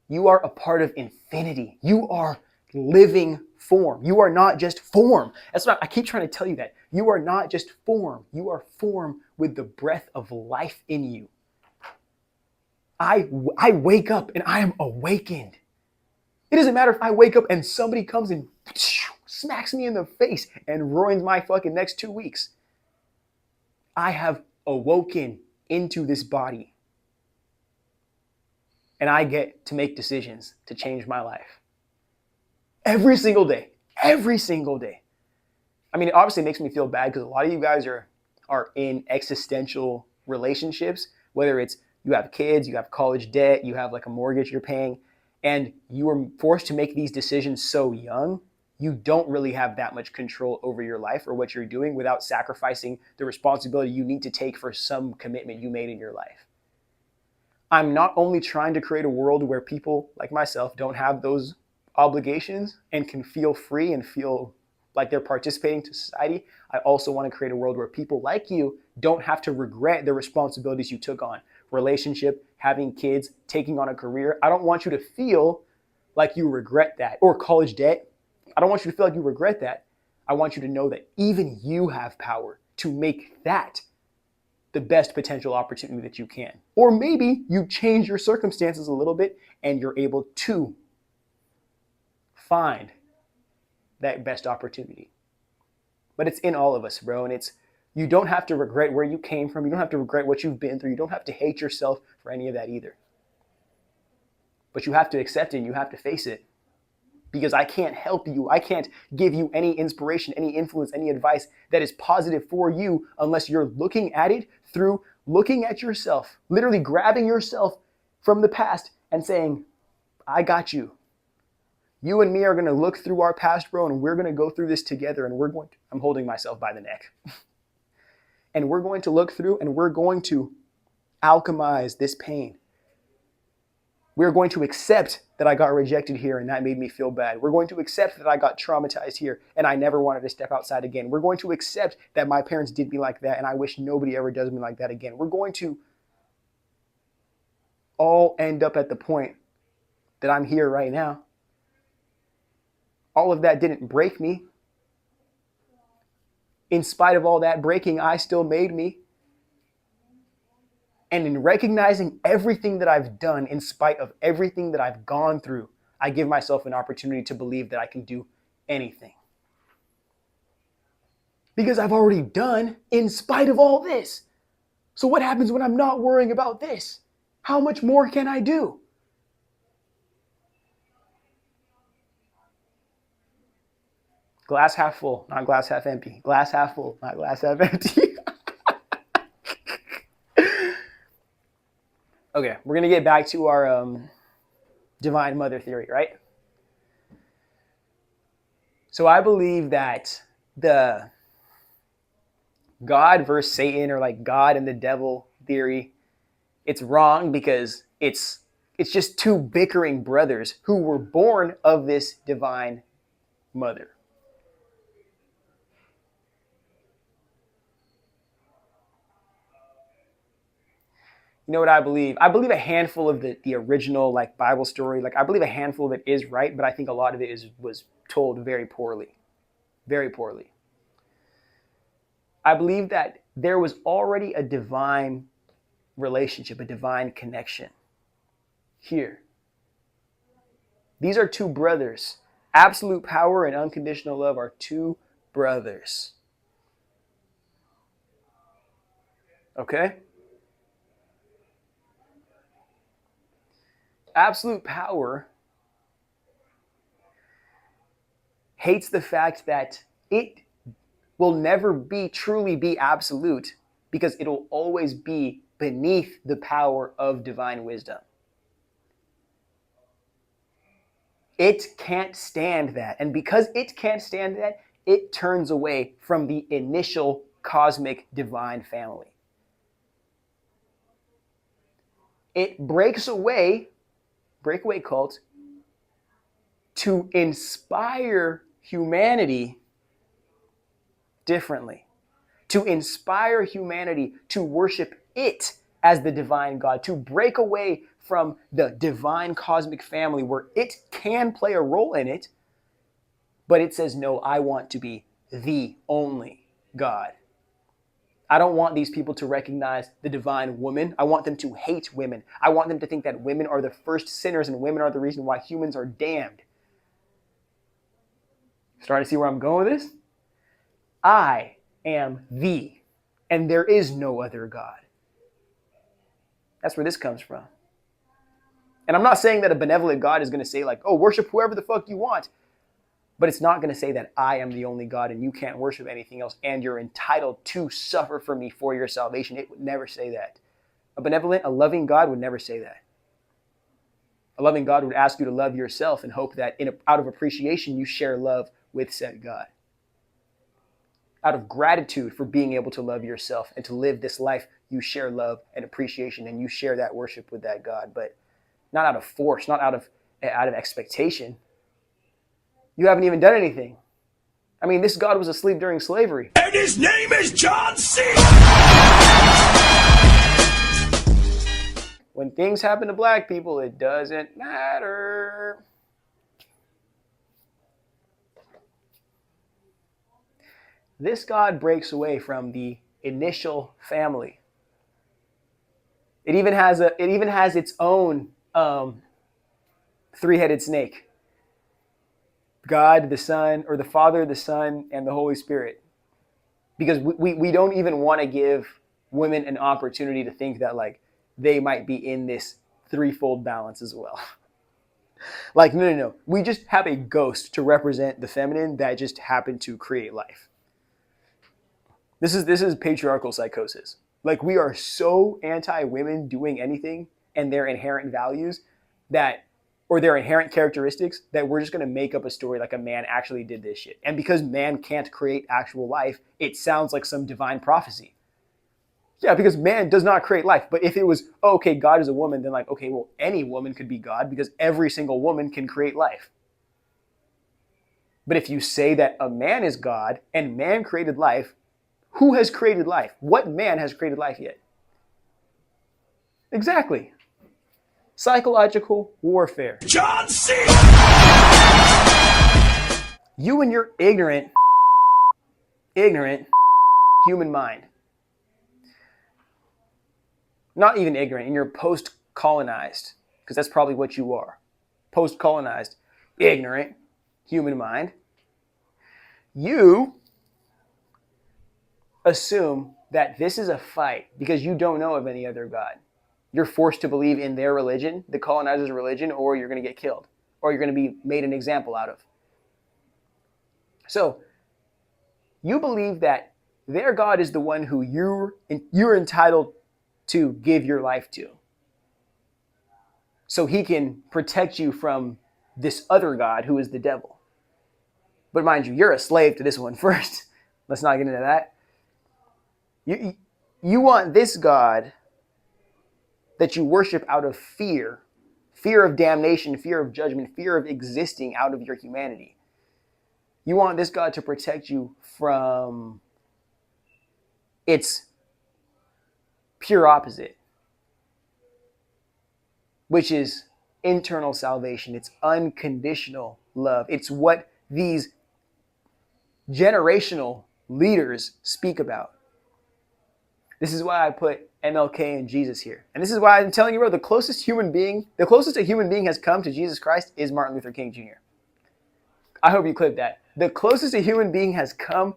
You are a part of infinity. You are living form. You are not just form. That's what I keep trying to tell you, that you are not just form. You are form with the breath of life in you. I wake up and I am awakened. It doesn't matter if I wake up and somebody comes and smacks me in the face and ruins my fucking next 2 weeks. I have awoken into this body. And I get to make decisions to change my life. Every single day. Every single day. I mean, it obviously makes me feel bad because a lot of you guys are in existential relationships, whether it's you have kids, you have college debt, you have like a mortgage you're paying, and you are forced to make these decisions so young, you don't really have that much control over your life or what you're doing without sacrificing the responsibility you need to take for some commitment you made in your life. I'm not only trying to create a world where people like myself don't have those obligations and can feel free and feel like they're participating to society. I also want to create a world where people like you don't have to regret the responsibilities you took on. Relationship, having kids, taking on a career. I don't want you to feel like you regret that. Or college debt. I don't want you to feel like you regret that. I want you to know that even you have power to make that the best potential opportunity that you can. Or maybe you change your circumstances a little bit and you're able to find that best opportunity. But it's in all of us, bro. And you don't have to regret where you came from. You don't have to regret what you've been through. You don't have to hate yourself for any of that either. But you have to accept it and you have to face it. Because I can't help you. I can't give you any inspiration, any influence, any advice that is positive for you unless you're looking at it through looking at yourself, literally grabbing yourself from the past and saying, I got you. You and me are going to look through our past, bro, and we're going to go through this together, and I'm holding myself by the neck. And we're going to look through and we're going to alchemize this pain. We're going to accept that I got rejected here and that made me feel bad. We're going to accept that I got traumatized here and I never wanted to step outside again. We're going to accept that my parents did me like that and I wish nobody ever does me like that again. We're going to all end up at the point that I'm here right now. All of that didn't break me. In spite of all that breaking, I still made me. And in recognizing everything that I've done, in spite of everything that I've gone through, I give myself an opportunity to believe that I can do anything. Because I've already done in spite of all this. So what happens when I'm not worrying about this? How much more can I do? Glass half full, not glass half empty. Glass half full, not glass half empty. Okay, we're going to get back to our divine mother theory, right? So I believe that the God versus Satan, or like God and the devil theory, it's wrong because it's just two bickering brothers who were born of this divine mother. You know what I believe? I believe a handful of the original like Bible story, like I believe a handful of it is right, but I think a lot of it was told very poorly. Very poorly. I believe that there was already a divine relationship, a divine connection here. These are two brothers. Absolute power and unconditional love are two brothers. Okay? Absolute power hates the fact that it will never truly be absolute because it'll always be beneath the power of divine wisdom. It can't stand that. And because it can't stand that, it turns away from the initial cosmic divine family. It breaks away, breakaway cult, to inspire humanity differently. To inspire humanity to worship it as the divine God, to break away from the divine cosmic family where it can play a role in it, but it says, no, I want to be the only God. I don't want these people to recognize the divine woman. I want them to hate women. I want them to think that women are the first sinners and women are the reason why humans are damned. Starting to see where I'm going with this? I am and there is no other God. That's where this comes from. And I'm not saying that a benevolent God is going to say like, oh, worship whoever the fuck you want. But it's not going to say that I am the only God and you can't worship anything else and you're entitled to suffer for me for your salvation. It would never say that. A loving God would never say that. A loving God would ask you to love yourself and hope that out of appreciation, you share love with said God. Out of gratitude for being able to love yourself and to live this life, you share love and appreciation and you share that worship with that God, but not out of force, not out of expectation. You haven't even done anything. I mean, this God was asleep during slavery. And his name is John C. When things happen to black people, it doesn't matter. This God breaks away from the initial family. It even has its own three-headed snake. God, the Son, or the Father, the Son, and the Holy Spirit. Because we don't even want to give women an opportunity to think that like they might be in this threefold balance as well. Like, no. We just have a ghost to represent the feminine that just happened to create life. This is patriarchal psychosis. Like, we are so anti-women doing anything and their inherent values or their inherent characteristics that we're just going to make up a story like a man actually did this shit. And because man can't create actual life, it sounds like some divine prophecy. Yeah, because man does not create life. But if it was, oh, okay, God is a woman, then like, okay, well, any woman could be God because every single woman can create life. But if you say that a man is God and man created life, who has created life? What man has created life yet? Exactly. Psychological warfare. John C. You and your ignorant human mind. not even ignorant, and you're post-colonized, because that's probably what you are. Post-colonized, ignorant, human mind. You assume that this is a fight because you don't know of any other God. You're forced to believe in their religion, the colonizer's religion, or you're going to get killed, or you're going to be made an example out of. So you believe that their God is the one who you're entitled to give your life to, so he can protect you from this other God who is the devil. But mind you, you're a slave to this one first. Let's not get into that. You want this God that you worship out of fear of damnation, fear of judgment, fear of existing out of your humanity. You want this God to protect you from its pure opposite, which is internal salvation. It's unconditional love. It's what these generational leaders speak about. This is why I put MLK and Jesus here. And this is why I'm telling you, bro, the closest a human being has come to Jesus Christ is Martin Luther King Jr. I hope you clipped that. The closest a human being has come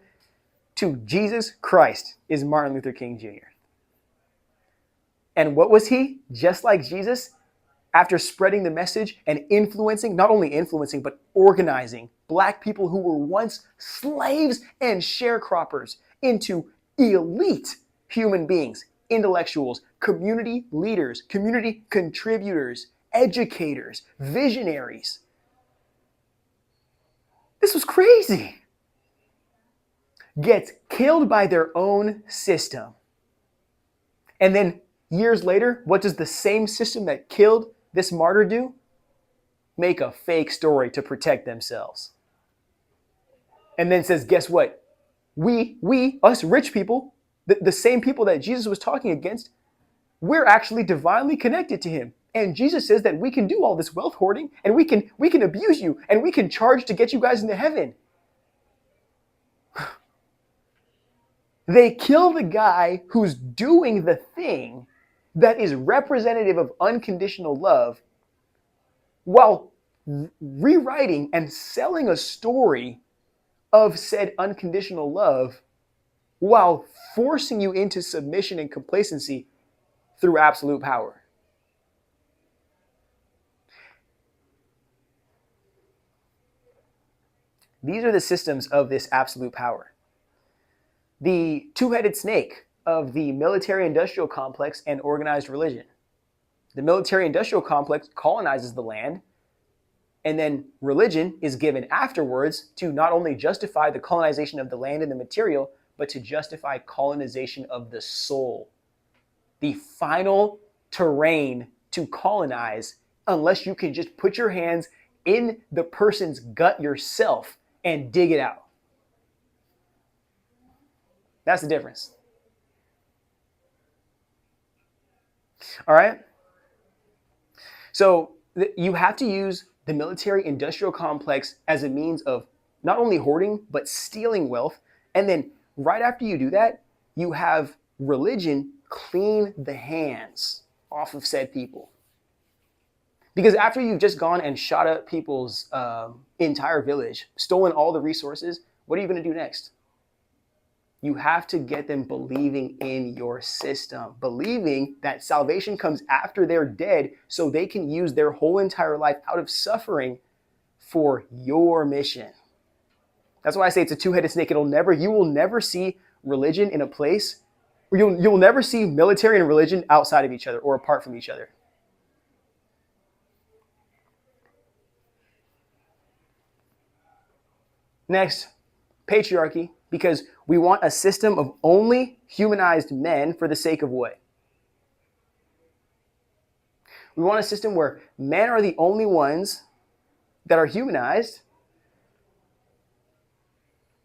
to Jesus Christ is Martin Luther King Jr. And what was he? Just like Jesus, after spreading the message and influencing, not only influencing, but organizing black people who were once slaves and sharecroppers into elite human beings, intellectuals, community leaders, community contributors, educators, visionaries. This was crazy. Gets killed by their own system. And then years later, what does the same system that killed this martyr do? Make a fake story to protect themselves. And then says, guess what? We, us rich people, the same people that Jesus was talking against, we're actually divinely connected to him. And Jesus says that we can do all this wealth hoarding, and we can abuse you, and we can charge to get you guys into heaven. They kill the guy who's doing the thing that is representative of unconditional love while rewriting and selling a story of said unconditional love while forcing you into submission and complacency through absolute power. These are the systems of this absolute power. The two-headed snake of the military-industrial complex and organized religion. The military-industrial complex colonizes the land, and then religion is given afterwards to not only justify the colonization of the land and the material, but to justify colonization of the soul. The final terrain to colonize, unless you can just put your hands in the person's gut yourself and dig it out. That's the difference. All right? So you have to use the military-industrial complex as a means of not only hoarding, but stealing wealth. And then right after you do that, you have religion clean the hands off of said people. Because after you've just gone and shot up people's entire village, stolen all the resources, what are you going to do next? You have to get them believing in your system, believing that salvation comes after they're dead so they can use their whole entire life out of suffering for your mission. That's why I say it's a two-headed snake. You will never see religion in a place, or you'll never see military and religion outside of each other or apart from each other. Next, patriarchy, because we want a system of only humanized men for the sake of what? We want a system where men are the only ones that are humanized,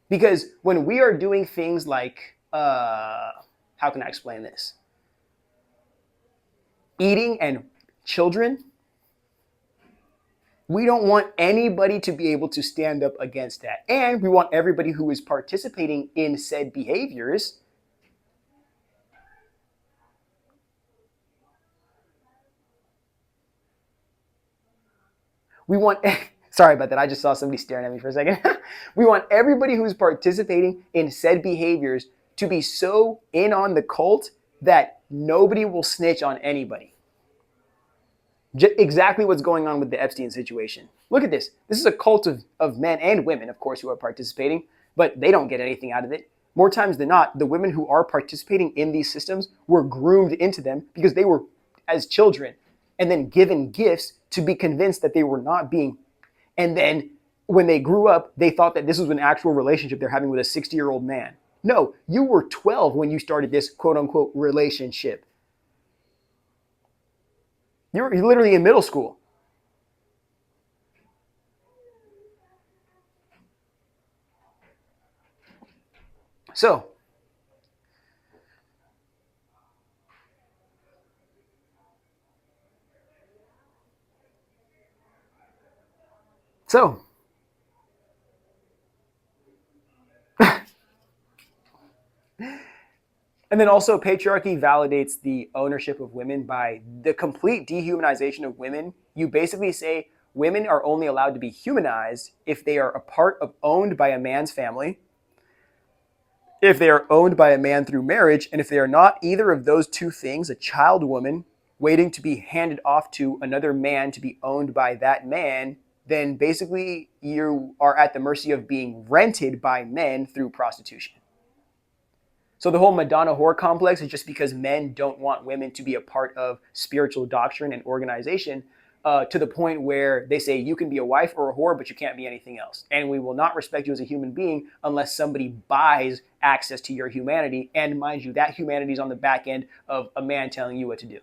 because when we are doing things like, how can I explain this? Eating and children, we don't want anybody to be able to stand up against that. And we want everybody who is participating in said behaviors We want, sorry about that. I just saw somebody staring at me for a second. We want everybody who's participating in said behaviors to be so in on the cult that nobody will snitch on anybody. Exactly what's going on with the Epstein situation. Look at this. This is a cult of men and women, of course, who are participating, but they don't get anything out of it. More times than not, the women who are participating in these systems were groomed into them because they were as children and then given gifts to be convinced that they were not being. And then when they grew up, they thought that this was an actual relationship they're having with a 60-year-old man. No, you were 12 when you started this quote unquote relationship. You're literally in middle school. So, and then also patriarchy validates the ownership of women by the complete dehumanization of women. You basically say women are only allowed to be humanized if they are a part of owned by a man's family, if they are owned by a man through marriage, and if they are not either of those two things, a child woman waiting to be handed off to another man to be owned by that man, then basically you are at the mercy of being rented by men through prostitution. So the whole Madonna whore complex is just because men don't want women to be a part of spiritual doctrine and organization, to the point where they say you can be a wife or a whore, but you can't be anything else. And we will not respect you as a human being unless somebody buys access to your humanity. And mind you, that humanity is on the back end of a man telling you what to do.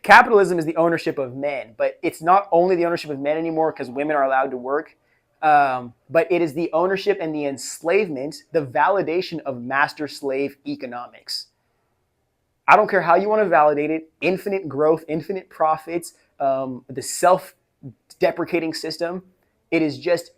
Capitalism is the ownership of men, but it's not only the ownership of men anymore because women are allowed to work. But it is the ownership and the enslavement, the validation of master-slave economics. I don't care how you want to validate it, infinite growth, infinite profits, the self-deprecating system. It is just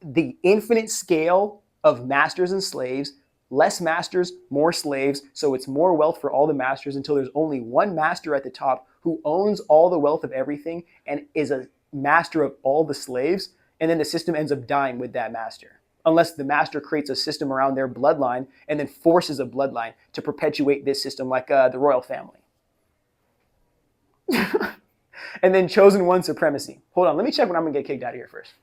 the infinite scale of masters and slaves, less masters, more slaves, so it's more wealth for all the masters until there's only one master at the top who owns all the wealth of everything and is a master of all the slaves. And then the system ends up dying with that master, unless the master creates a system around their bloodline and then forces a bloodline to perpetuate this system, like the royal family. And then chosen one supremacy. Hold on, let me check when I'm going to get kicked out of here first.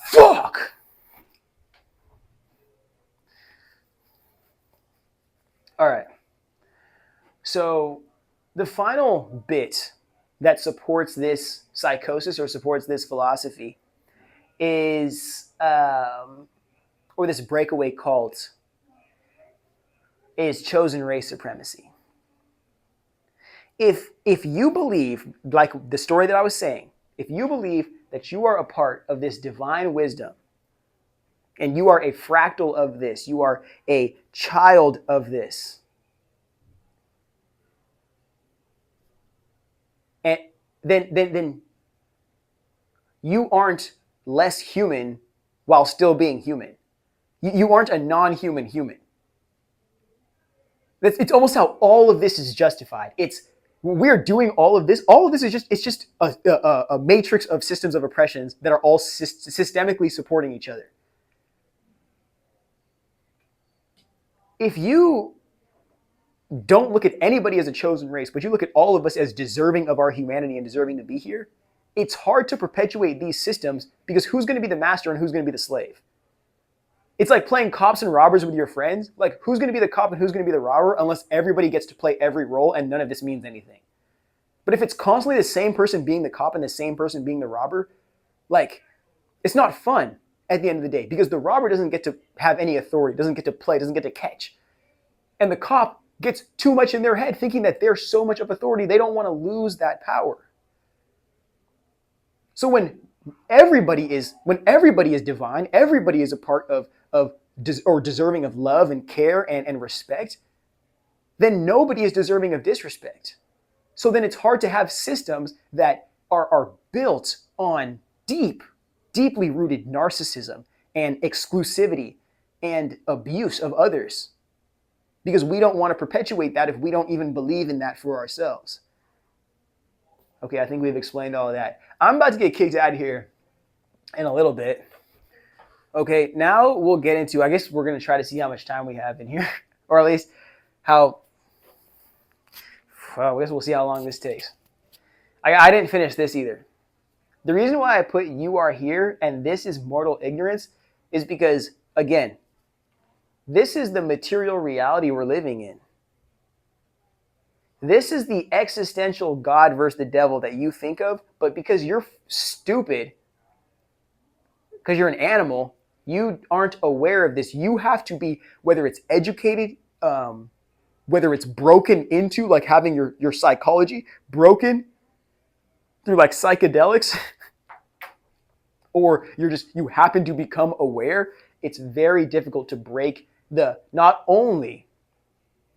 Fuck! All right. So the final bit that supports this psychosis or supports this philosophy is, or this breakaway cult, is chosen race supremacy. If you believe, like the story that I was saying, if you believe that you are a part of this divine wisdom and you are a fractal of this, you are a child of this, and then you aren't less human while still being human. You aren't a non-human human. It's almost how all of this is justified. We're doing all of this. All of this is just a matrix of systems of oppressions that are all systemically supporting each other. If you don't look at anybody as a chosen race, but you look at all of us as deserving of our humanity and deserving to be here, it's hard to perpetuate these systems because who's going to be the master and who's going to be the slave? It's like playing cops and robbers with your friends. Like, who's going to be the cop and who's going to be the robber unless everybody gets to play every role and none of this means anything. But if it's constantly the same person being the cop and the same person being the robber, like, it's not fun at the end of the day because the robber doesn't get to have any authority, doesn't get to play, doesn't get to catch. And the cop gets too much in their head thinking that they're so much of authority, they don't want to lose that power. So when everybody is divine, everybody is a part of or deserving of love and care and respect, then nobody is deserving of disrespect. So then it's hard to have systems that are built on deeply rooted narcissism and exclusivity and abuse of others. because we don't want to perpetuate that if we don't even believe in that for ourselves. Okay, I think we've explained all of that. I'm about to get kicked out of here in a little bit. Okay, now we'll get into, I guess we're going to try to see how much time we have in here, or at least how, well, I guess we'll see how long this takes. I didn't finish this either. The reason why I put "you are here" and "this is mortal ignorance" is because, again, this is the material reality we're living in. This is the existential God versus the devil that you think of, but because you're stupid, because you're an animal, you aren't aware of this. You have to be, whether it's educated, whether it's broken into, like having your psychology broken through like psychedelics, or you happen to become aware. It's very difficult to break not only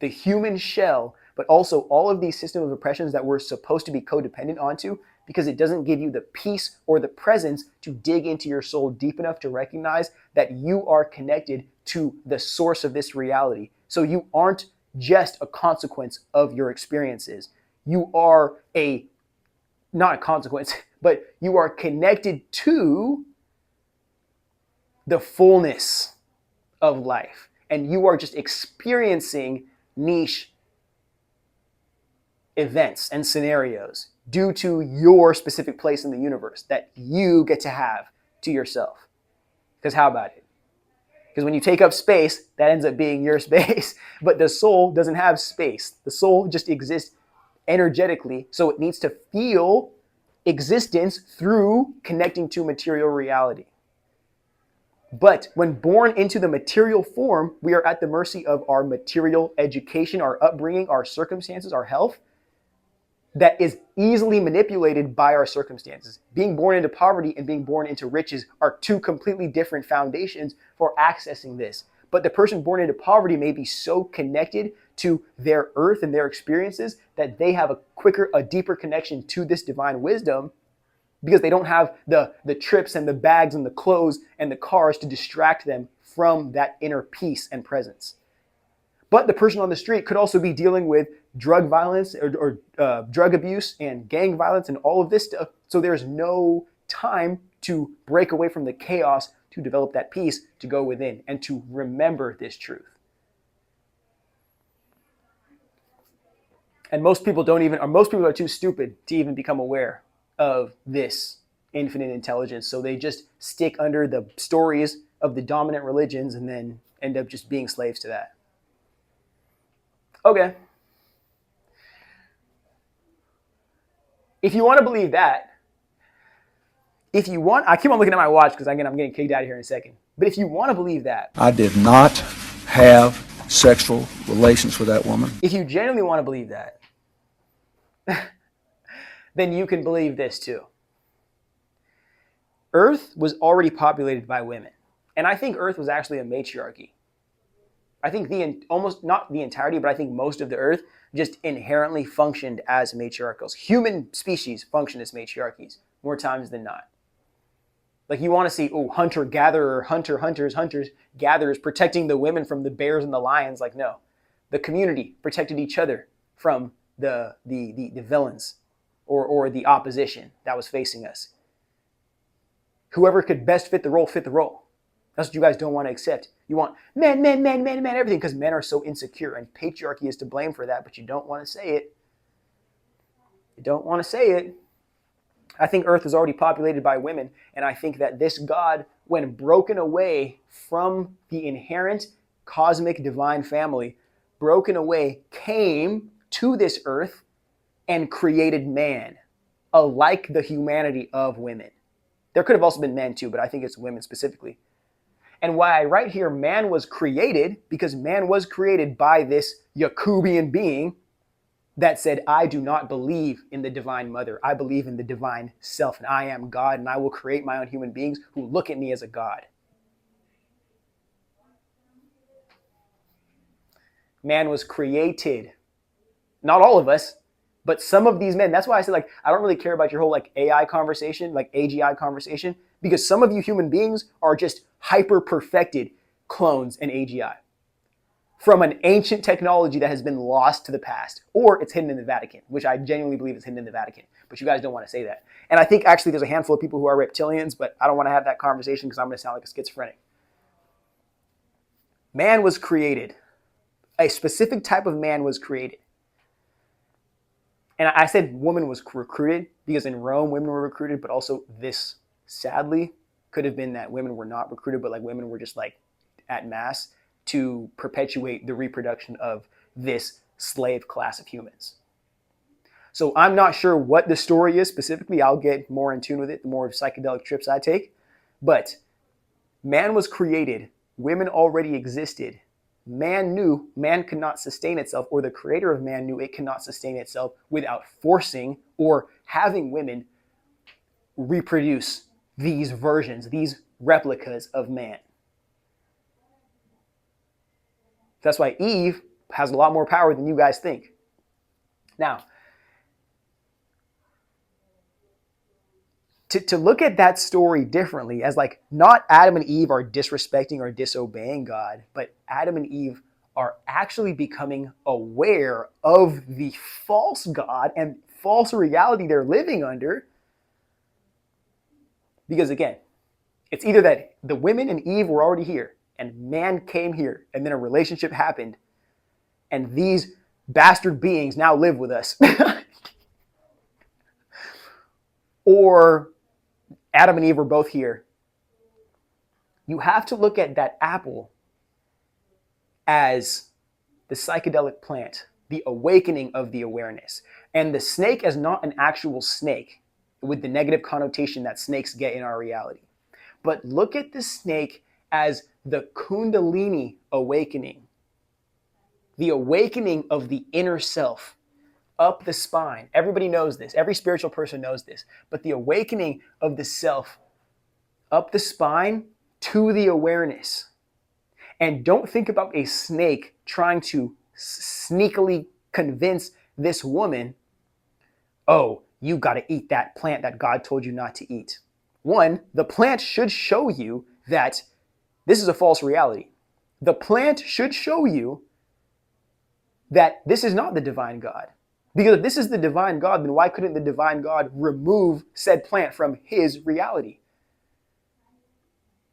the human shell, but also all of these systems of oppressions that we're supposed to be codependent onto, because it doesn't give you the peace or the presence to dig into your soul deep enough to recognize that you are connected to the source of this reality. So you aren't just a consequence of your experiences. You are not a consequence, but you are connected to the fullness of life. And you are just experiencing niche events and scenarios due to your specific place in the universe that you get to have to yourself. Because how about it? Because when you take up space, that ends up being your space. But the soul doesn't have space. The soul just exists energetically, so it needs to feel existence through connecting to material reality. But when born into the material form, we are at the mercy of our material education, our upbringing, our circumstances, our health, that is easily manipulated by our circumstances. Being born into poverty and being born into riches are two completely different foundations for accessing this. But the person born into poverty may be so connected to their earth and their experiences that they have a deeper connection to this divine wisdom, because they don't have the trips and the bags and the clothes and the cars to distract them from that inner peace and presence. But the person on the street could also be dealing with drug violence or drug abuse and gang violence and all of this stuff. So there's no time to break away from the chaos to develop that peace, to go within and to remember this truth. And most people are too stupid to even become aware of this infinite intelligence. So they just stick under the stories of the dominant religions and then end up just being slaves to that. Okay. If you want to believe that, I keep on looking at my watch because again, I'm getting kicked out of here in a second. But if you want to believe that, I did not have sexual relations with that woman. If you genuinely want to believe that, then you can believe this too. Earth was already populated by women. And I think Earth was actually a matriarchy. I think almost not the entirety, but I think most of the Earth just inherently functioned as matriarchals. Human species function as matriarchies more times than not. Like you want to see, hunter-gatherer, hunters, gatherers protecting the women from the bears and the lions. Like, no. The community protected each other from the villains or the opposition that was facing us. Whoever could best fit the role, fit the role. That's what you guys don't want to accept. You want men, everything, because men are so insecure, and patriarchy is to blame for that, but you don't want to say it. You don't want to say it. I think Earth was already populated by women, and I think that this God, when broken away from the inherent cosmic divine family, broken away, came to this Earth and created man, alike the humanity of women. There could have also been men too, but I think it's women specifically. And why I write here, man was created, because man was created by this Yakubian being that said, I do not believe in the divine mother. I believe in the divine self, and I am God, and I will create my own human beings who look at me as a God. Man was created. Not all of us, but some of these men. That's why I said, I don't really care about your whole AI conversation, AGI conversation, because some of you human beings are just hyper-perfected clones in AGI. from an ancient technology that has been lost to the past, or it's hidden in the Vatican, which I genuinely believe is hidden in the Vatican, but you guys don't want to say that. And I think actually there's a handful of people who are reptilians, but I don't want to have that conversation because I'm going to sound like a schizophrenic. Man was created. A specific type of man was created. And I said woman was recruited because in Rome, women were recruited, but also this, sadly, could have been that women were not recruited, but like women were just like at mass to perpetuate the reproduction of this slave class of humans. So I'm not sure what the story is specifically. I'll get more in tune with it the more psychedelic trips I take. But man was created. Women already existed. Man knew man could not sustain itself, or the creator of man knew it cannot sustain itself without forcing or having women reproduce these versions, these replicas of man. That's why Eve has a lot more power than you guys think. Now, to look at that story differently as like not Adam and Eve are disrespecting or disobeying God, but Adam and Eve are actually becoming aware of the false God and false reality they're living under. Because again, it's either that the women and Eve were already here and man came here and then a relationship happened and these bastard beings now live with us. Or Adam and Eve were both here. You have to look at that apple as the psychedelic plant, the awakening of the awareness, and the snake as not an actual snake with the negative connotation that snakes get in our reality. But look at the snake as the Kundalini awakening, the awakening of the inner self up the spine. Everybody knows this. Every spiritual person knows this. But the awakening of the self up the spine to the awareness. And don't think about a snake trying to sneakily convince this woman, oh, you got to eat that plant that God told you not to eat. One, the plant should show you that this is a false reality. The plant should show you that this is not the divine God. Because if this is the divine God, then why couldn't the divine God remove said plant from his reality?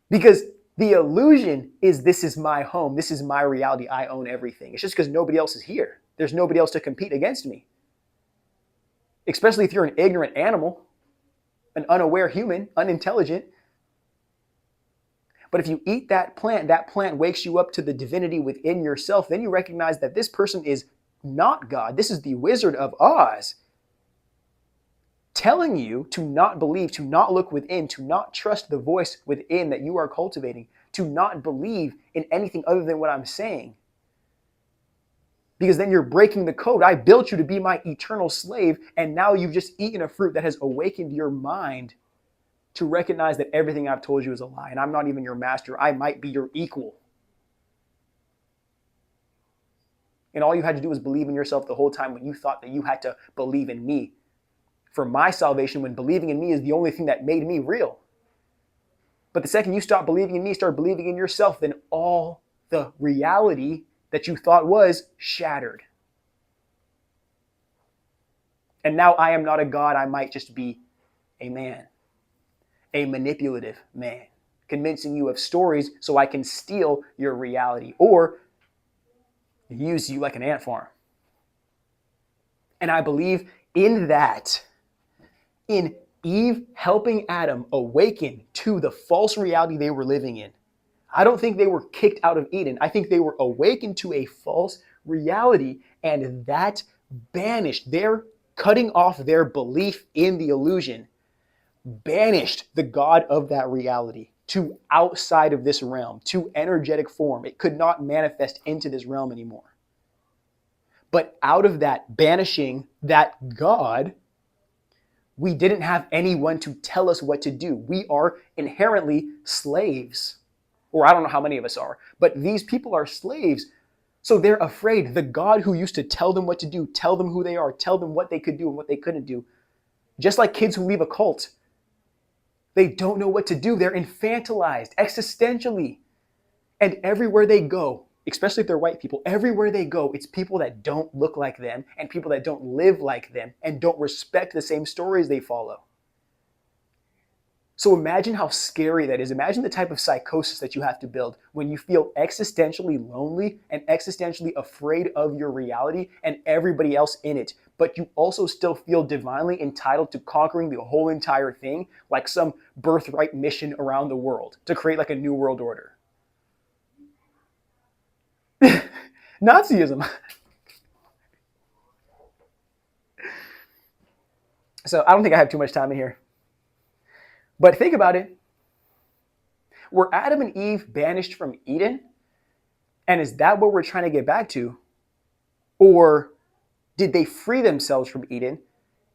Because the illusion is this is my home, this is my reality, I own everything. It's just because nobody else is here. There's nobody else to compete against me. Especially if you're an ignorant animal, an unaware human, unintelligent. But if you eat that plant wakes you up to the divinity within yourself, then you recognize that this person is not God. This is the Wizard of Oz telling you to not believe, to not look within, to not trust the voice within that you are cultivating, to not believe in anything other than what I'm saying. Because then you're breaking the code. I built you to be my eternal slave, and now you've just eaten a fruit that has awakened your mind to recognize that everything I've told you is a lie, and I'm not even your master. I might be your equal. And all you had to do was believe in yourself the whole time when you thought that you had to believe in me for my salvation, when believing in me is the only thing that made me real. But the second you stop believing in me, start believing in yourself, then all the reality that you thought was shattered. And now I am not a God. I might just be a man, a manipulative man, convincing you of stories so I can steal your reality or use you like an ant farm. And I believe in that, in Eve helping Adam awaken to the false reality they were living in. I don't think they were kicked out of Eden. I think they were awakened to a false reality, and that banished their cutting off their belief in the illusion, banished the God of that reality to outside of this realm, to energetic form. It could not manifest into this realm anymore. But out of that banishing that God, we didn't have anyone to tell us what to do. We are inherently slaves. Or I don't know how many of us are, but these people are slaves. So they're afraid. The God who used to tell them what to do, tell them who they are, tell them what they could do and what they couldn't do. Just like kids who leave a cult. They don't know what to do. They're infantilized existentially. And everywhere they go, especially if they're white people, everywhere they go, it's people that don't look like them and people that don't live like them and don't respect the same stories they follow. So imagine how scary that is. Imagine the type of psychosis that you have to build when you feel existentially lonely and existentially afraid of your reality and everybody else in it, but you also still feel divinely entitled to conquering the whole entire thing, like some birthright mission around the world to create like a new world order. Nazism. So I don't think I have too much time in here. But think about it. Were Adam and Eve banished from Eden? And is that what we're trying to get back to? Or did they free themselves from Eden?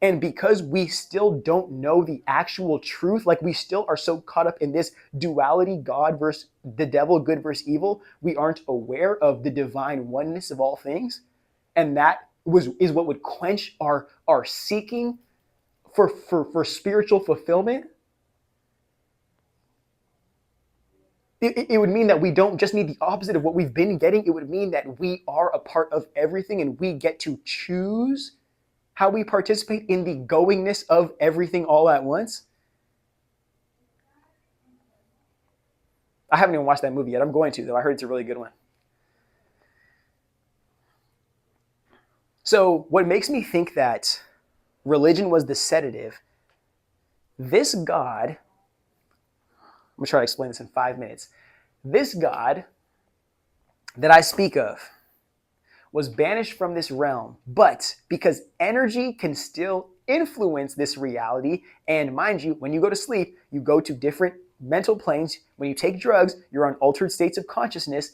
And because we still don't know the actual truth, like we still are so caught up in this duality, God versus the devil, good versus evil, we aren't aware of the divine oneness of all things. And that is what would quench our seeking for spiritual fulfillment. It would mean that we don't just need the opposite of what we've been getting. It would mean that we are a part of everything and we get to choose how we participate in the goingness of everything all at once. I haven't even watched that movie yet. I'm going to, though. I heard it's a really good one. So what makes me think that religion was the sedative, this God, I'm going to try to explain this in 5 minutes. This God that I speak of was banished from this realm, but because energy can still influence this reality, and mind you, when you go to sleep, you go to different mental planes. When you take drugs, you're on altered states of consciousness.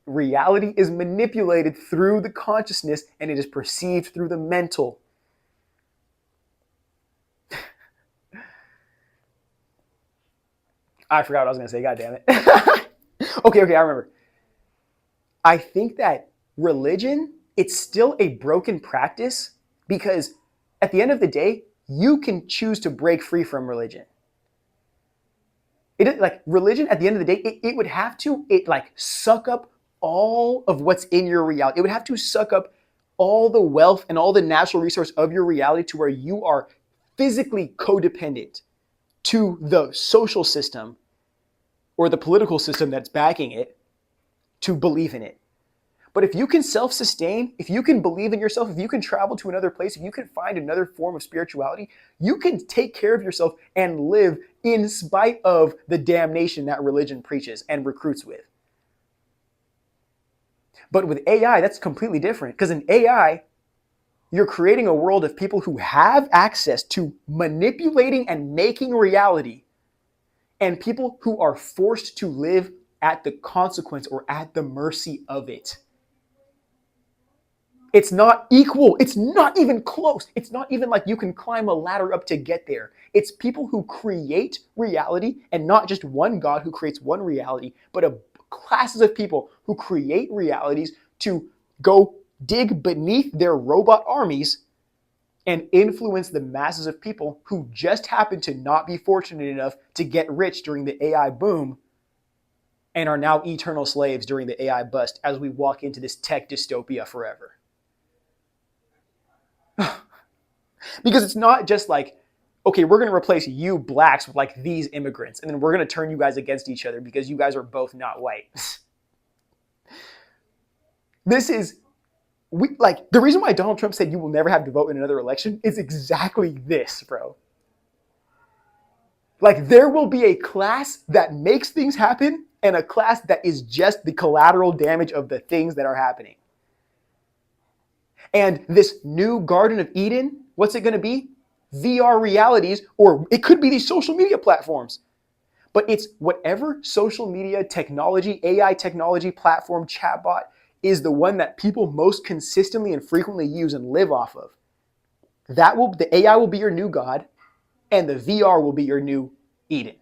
Reality is manipulated through the consciousness, and it is perceived through the mental. I forgot what I was going to say. God damn it. Okay, I remember. I think that religion, it's still a broken practice because at the end of the day, you can choose to break free from religion. It is like religion at the end of the day, it would have to suck up all of what's in your reality. It would have to suck up all the wealth and all the natural resource of your reality to where you are physically codependent to the social system or the political system that's backing it to believe in it. But if you can self-sustain, if you can believe in yourself, if you can travel to another place, if you can find another form of spirituality, you can take care of yourself and live in spite of the damnation that religion preaches and recruits with. But with AI, that's completely different because in AI, you're creating a world of people who have access to manipulating and making reality, and people who are forced to live at the consequence or at the mercy of it. It's not equal. It's not even close. It's not even like you can climb a ladder up to get there. It's people who create reality, and not just one God who creates one reality, but classes of people who create realities to go dig beneath their robot armies and influence the masses of people who just happen to not be fortunate enough to get rich during the AI boom and are now eternal slaves during the AI bust as we walk into this tech dystopia forever. Because it's not just like, okay, we're going to replace you blacks with like these immigrants, and then we're going to turn you guys against each other because you guys are both not white. This is, the reason why Donald Trump said you will never have to vote in another election is exactly this, bro. Like, there will be a class that makes things happen and a class that is just the collateral damage of the things that are happening. And this new Garden of Eden, what's it going to be? VR realities, or it could be these social media platforms. But it's whatever social media technology, AI technology platform, chatbot is the one that people most consistently and frequently use and live off of. The AI will be your new God, and the VR will be your new Eden.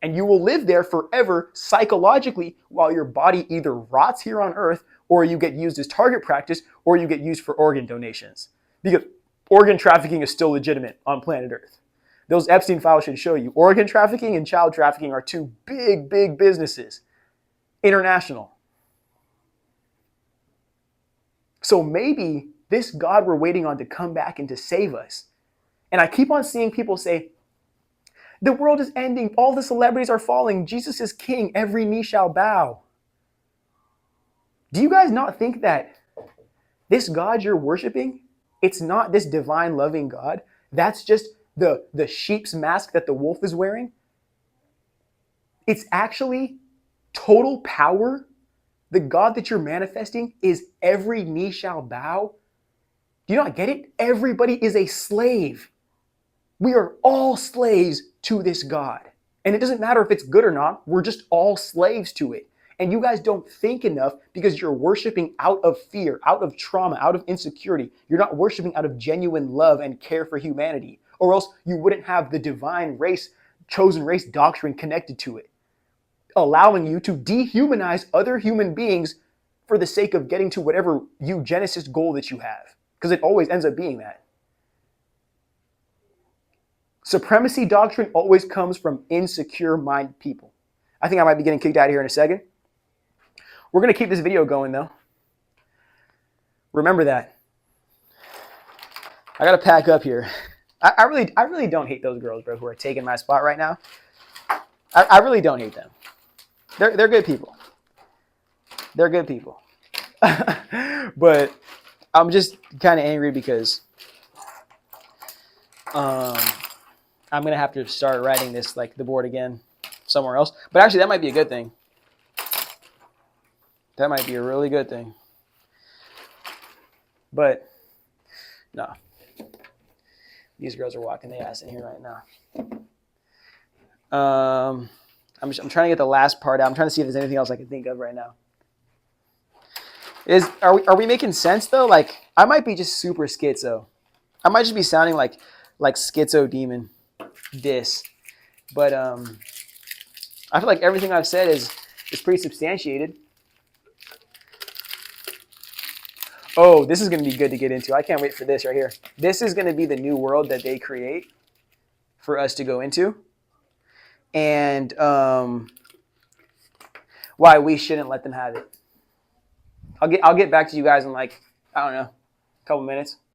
And you will live there forever psychologically while your body either rots here on Earth, or you get used as target practice, or you get used for organ donations. Because organ trafficking is still legitimate on planet Earth. Those Epstein files should show you organ trafficking and child trafficking are two big, big businesses. International. So maybe this God we're waiting on to come back and to save us. And I keep on seeing people say, the world is ending. All the celebrities are falling. Jesus is king. Every knee shall bow. Do you guys not think that this God you're worshiping, it's not this divine loving God? That's just the sheep's mask that the wolf is wearing. It's actually total power. The God that you're manifesting is every knee shall bow. Do you not get it? Everybody is a slave. We are all slaves to this God. And it doesn't matter if it's good or not. We're just all slaves to it. And you guys don't think enough because you're worshiping out of fear, out of trauma, out of insecurity. You're not worshiping out of genuine love and care for humanity. Or else you wouldn't have the divine race, chosen race doctrine connected to it, allowing you to dehumanize other human beings for the sake of getting to whatever eugenicist goal that you have. Because it always ends up being that. Supremacy doctrine always comes from insecure minded people. I think I might be getting kicked out of here in a second. We're going to keep this video going though. Remember that. I got to pack up here. I really don't hate those girls, bro, who are taking my spot right now. I really don't hate them. They're good people. They're good people. But I'm just kind of angry because I'm going to have to start writing this, like, the board again somewhere else. But actually, that might be a good thing. That might be a really good thing. But, no. These girls are walking the ass in here right now. I'm trying to get the last part out. I'm trying to see if there's anything else I can think of right now. Are we making sense, though? Like, I might be just super schizo. I might just be sounding like schizo demon. But I feel like everything I've said is pretty substantiated. Oh, this is going to be good to get into. I can't wait for this right here. This is going to be the new world that they create for us to go into, and why we shouldn't let them have it. I'll get back to you guys in, like, I don't know, a couple minutes.